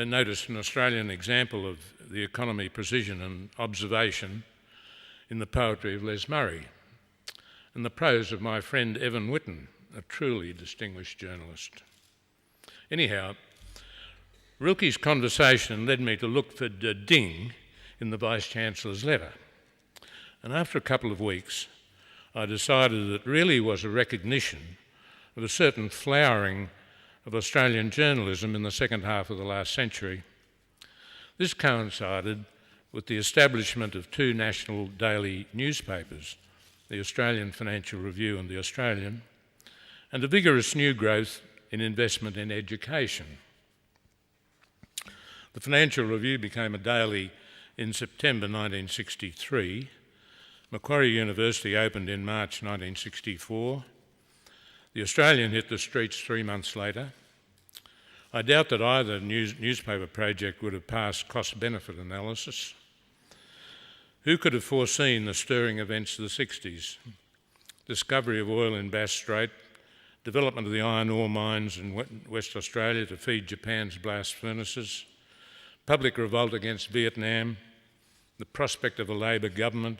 noticed an Australian example of the economy, precision and observation in the poetry of Les Murray and the prose of my friend Evan Whitten, a truly distinguished journalist. Anyhow, Rilke's conversation led me to look for the ding in the Vice-Chancellor's letter. And after a couple of weeks, I decided that it really was a recognition of a certain flowering of Australian journalism in the second half of the last century. This coincided with the establishment of two national daily newspapers, the Australian Financial Review and the Australian, and a vigorous new growth in investment in education. The Financial Review became a daily in September 1963. Macquarie University opened in March 1964. The Australian hit the streets 3 months later. I doubt that either newspaper project would have passed cost-benefit analysis. Who could have foreseen the stirring events of the 60s? Discovery of oil in Bass Strait, development of the iron ore mines in West Australia to feed Japan's blast furnaces, public revolt against Vietnam, the prospect of a Labor government.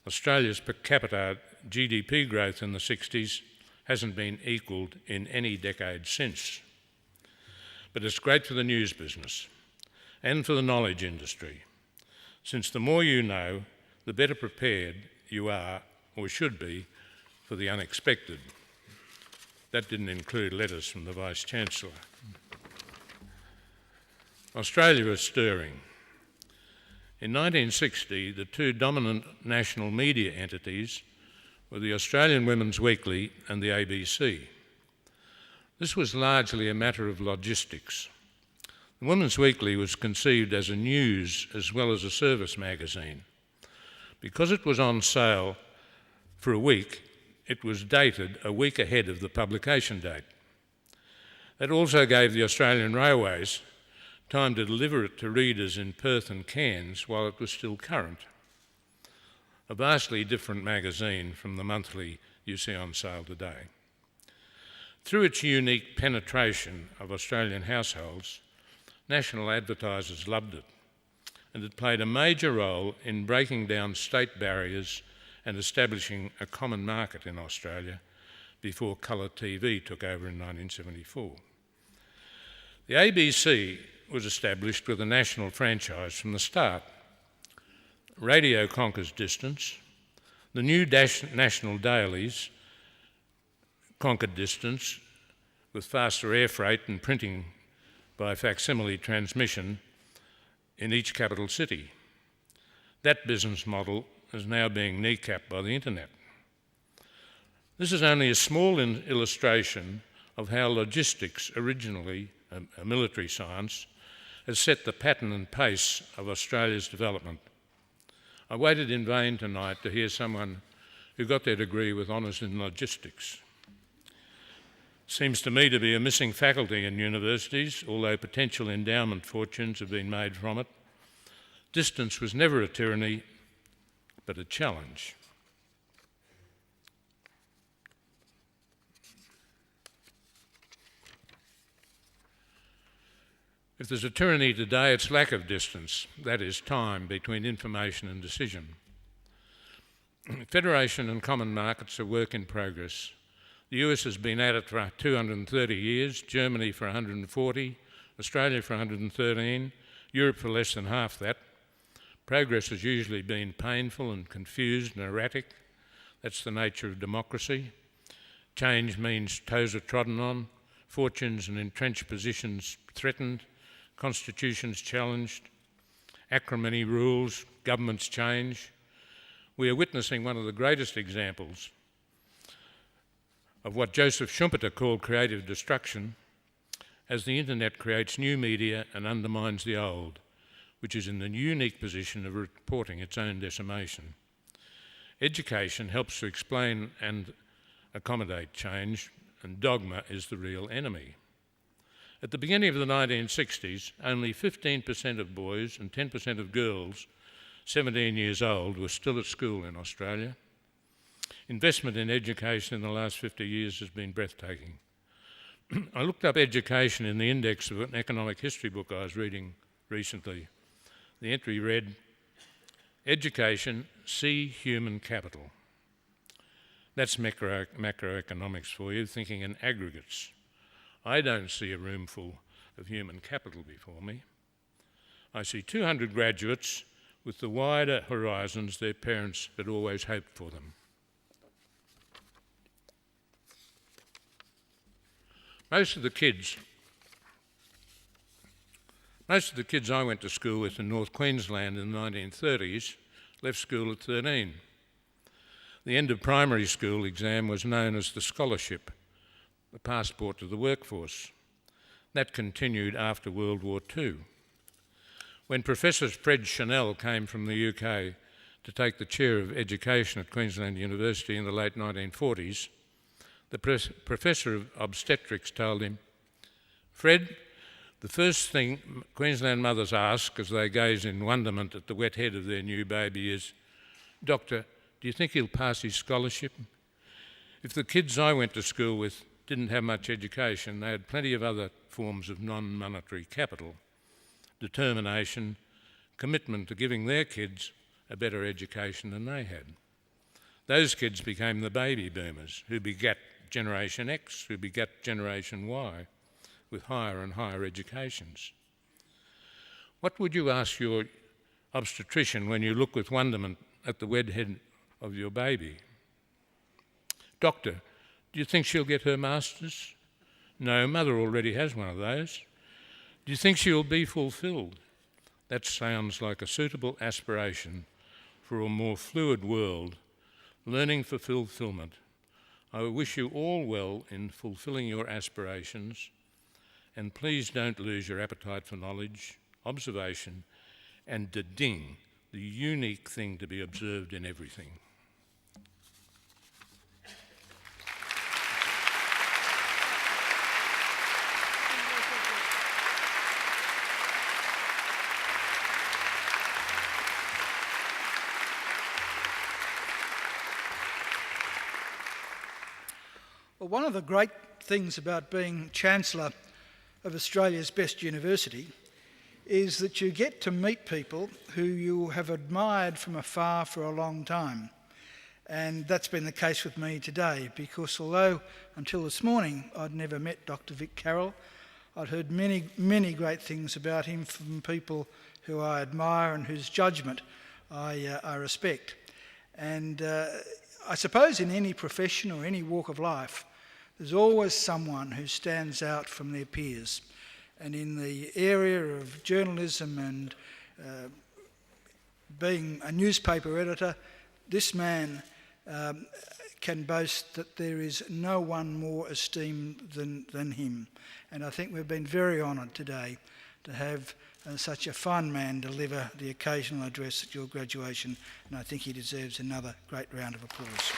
Australia's per capita GDP growth in the 60s hasn't been equalled in any decade since. But it's great for the news business and for the knowledge industry, since the more you know, the better prepared you are, or should be, for the unexpected. That didn't include letters from the Vice-Chancellor. Australia is stirring. In 1960, the two dominant national media entities were the Australian Women's Weekly and the ABC. This was largely a matter of logistics. The Women's Weekly was conceived as a news as well as a service magazine. Because it was on sale for a week, it was dated a week ahead of the publication date. That also gave the Australian Railways time to deliver it to readers in Perth and Cairns while it was still current. A vastly different magazine from the monthly you see on sale today. Through its unique penetration of Australian households, national advertisers loved it, and it played a major role in breaking down state barriers and establishing a common market in Australia before colour TV took over in 1974. The ABC was established with a national franchise from the start. Radio conquers distance. The new national dailies conquered distance with faster air freight and printing by facsimile transmission in each capital city. That business model is now being kneecapped by the internet. This is only a small illustration of how logistics, originally a military science, has set the pattern and pace of Australia's development. I waited in vain tonight to hear someone who got their degree with honours in logistics. Seems to me to be a missing faculty in universities, although potential endowment fortunes have been made from it. Distance was never a tyranny, but a challenge. If there's a tyranny today, it's lack of distance, that is, time between information and decision. Federation and common markets are work in progress. The US has been at it for 230 years, Germany for 140, Australia for 113, Europe for less than half that. Progress has usually been painful and confused and erratic. That's the nature of democracy. Change means toes are trodden on, fortunes and entrenched positions threatened, constitutions challenged, acrimony rules, governments change. We are witnessing one of the greatest examples of what Joseph Schumpeter called creative destruction, as the internet creates new media and undermines the old, which is in the unique position of reporting its own decimation. Education helps to explain and accommodate change, and dogma is the real enemy. At the beginning of the 1960s, only 15% of boys and 10% of girls 17 years old were still at school in Australia. Investment in education in the last 50 years has been breathtaking. I looked up education in the index of an economic history book I was reading recently. The entry read, "Education, see human capital." That's macroeconomics for you, thinking in aggregates. I don't see a room full of human capital before me. I see 200 graduates with the wider horizons their parents had always hoped for them. Most of the kids I went to school with in North Queensland in the 1930s left school at 13. The end of primary school exam was known as the scholarship, the passport to the workforce. That continued after World War II. When Professor Fred Chanel came from the UK to take the chair of education at Queensland University in the late 1940s, the professor of obstetrics told him, "Fred, the first thing Queensland mothers ask as they gaze in wonderment at the wet head of their new baby is, 'Doctor, do you think he'll pass his scholarship?' If the kids I went to school with didn't have much education, they had plenty of other forms of non-monetary capital, determination, commitment to giving their kids a better education than they had. Those kids became the baby boomers who begat Generation X, who begat Generation Y, with higher and higher educations. What would you ask your obstetrician when you look with wonderment at the wet head of your baby? 'Doctor, do you think she'll get her master's?' 'No, mother already has one of those.' 'Do you think she'll be fulfilled?' That sounds like a suitable aspiration for a more fluid world, learning for fulfilment. I wish you all well in fulfilling your aspirations, and please don't lose your appetite for knowledge, observation, and the ding, the unique thing to be observed in everything." Well, one of the great things about being Chancellor of Australia's best university is that you get to meet people who you have admired from afar for a long time. And that's been the case with me today, because although until this morning I'd never met Dr. Vic Carroll, I'd heard many, many great things about him from people who I admire and whose judgment I respect. And I suppose in any profession or any walk of life, there's always someone who stands out from their peers. And in the area of journalism and being a newspaper editor, this man can boast that there is no one more esteemed than him. And I think we've been very honoured today to have such a fine man deliver the occasional address at your graduation, and I think he deserves another great round of applause.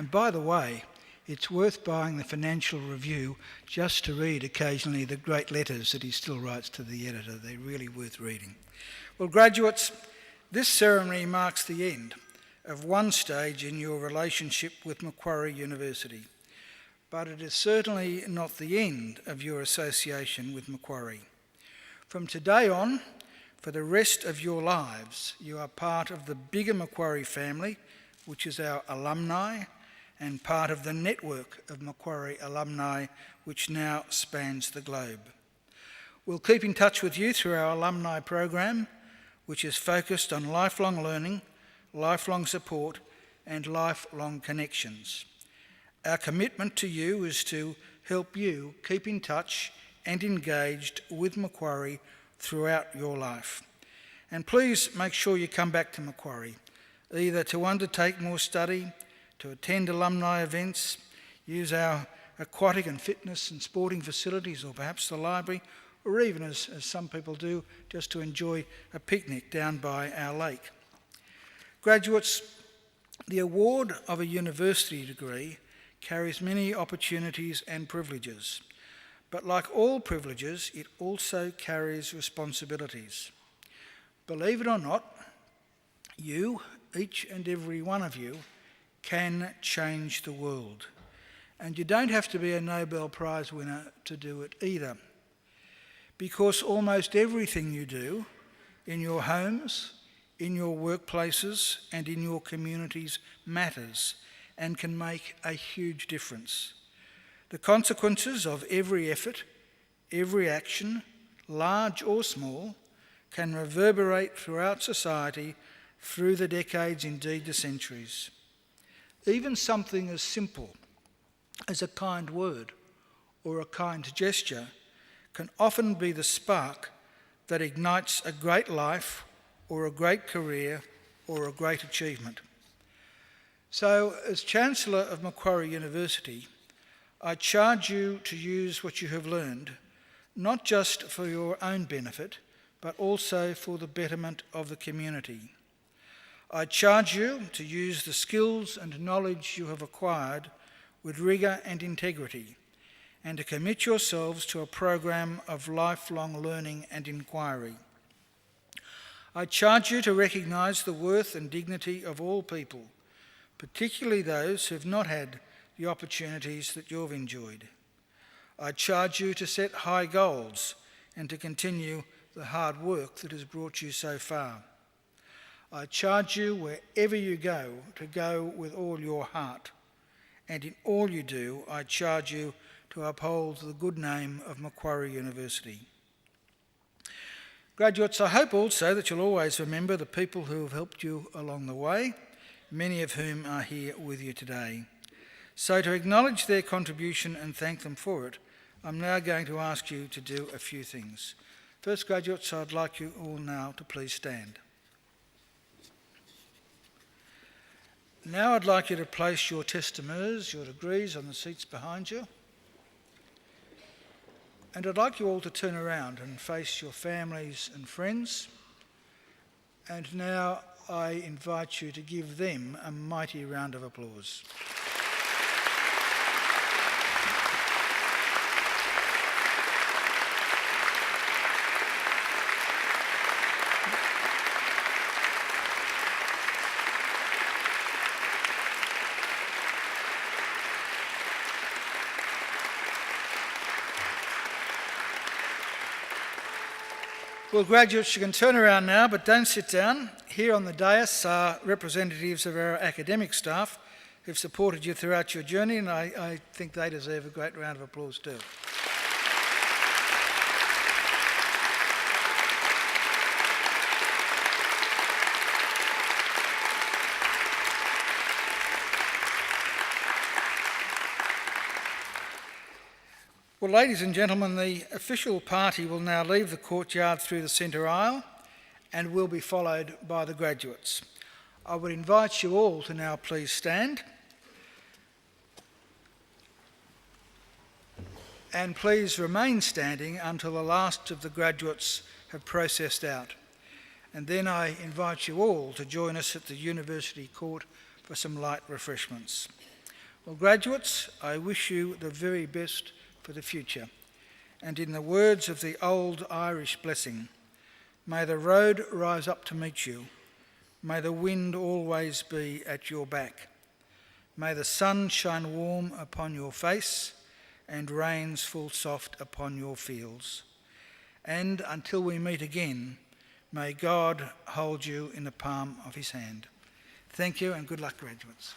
And by the way, it's worth buying the Financial Review just to read occasionally the great letters that he still writes to the editor. They're really worth reading. Well, graduates, this ceremony marks the end of one stage in your relationship with Macquarie University, but it is certainly not the end of your association with Macquarie. From today on, for the rest of your lives, you are part of the bigger Macquarie family, which is our alumni, and part of the network of Macquarie alumni, which now spans the globe. We'll keep in touch with you through our alumni program, which is focused on lifelong learning, lifelong support, and lifelong connections. Our commitment to you is to help you keep in touch and engaged with Macquarie throughout your life. And please make sure you come back to Macquarie, either to undertake more study, to attend alumni events, use our aquatic and fitness and sporting facilities, or perhaps the library, or even, as some people do, just to enjoy a picnic down by our lake. Graduates, the award of a university degree carries many opportunities and privileges, but like all privileges, it also carries responsibilities. Believe it or not, you, each and every one of you, can change the world. And you don't have to be a Nobel Prize winner to do it either, because almost everything you do in your homes, in your workplaces, and in your communities matters and can make a huge difference. The consequences of every effort, every action, large or small, can reverberate throughout society through the decades, indeed the centuries. Even something as simple as a kind word or a kind gesture can often be the spark that ignites a great life or a great career or a great achievement. So, as Chancellor of Macquarie University, I charge you to use what you have learned, not just for your own benefit, but also for the betterment of the community. I charge you to use the skills and knowledge you have acquired with rigour and integrity, and to commit yourselves to a program of lifelong learning and inquiry. I charge you to recognise the worth and dignity of all people, particularly those who have not had the opportunities that you've enjoyed. I charge you to set high goals and to continue the hard work that has brought you so far. I charge you, wherever you go, to go with all your heart. And in all you do, I charge you to uphold the good name of Macquarie University. Graduates, I hope also that you'll always remember the people who have helped you along the way, many of whom are here with you today. So to acknowledge their contribution and thank them for it, I'm now going to ask you to do a few things. First, graduates, I'd like you all now to please stand. Now I'd like you to place your testaments, your degrees, on the seats behind you. And I'd like you all to turn around and face your families and friends. And now I invite you to give them a mighty round of applause. Well, graduates, you can turn around now, but don't sit down. Here on the dais are representatives of our academic staff who've supported you throughout your journey, and I think they deserve a great round of applause too. Well, ladies and gentlemen, the official party will now leave the courtyard through the centre aisle and will be followed by the graduates. I would invite you all to now please stand. And please remain standing until the last of the graduates have processed out. And then I invite you all to join us at the University Court for some light refreshments. Well, graduates, I wish you the very best for the future. And in the words of the old Irish blessing, may the road rise up to meet you. May the wind always be at your back. May the sun shine warm upon your face and rains fall soft upon your fields. And until we meet again, may God hold you in the palm of his hand. Thank you and good luck, graduates.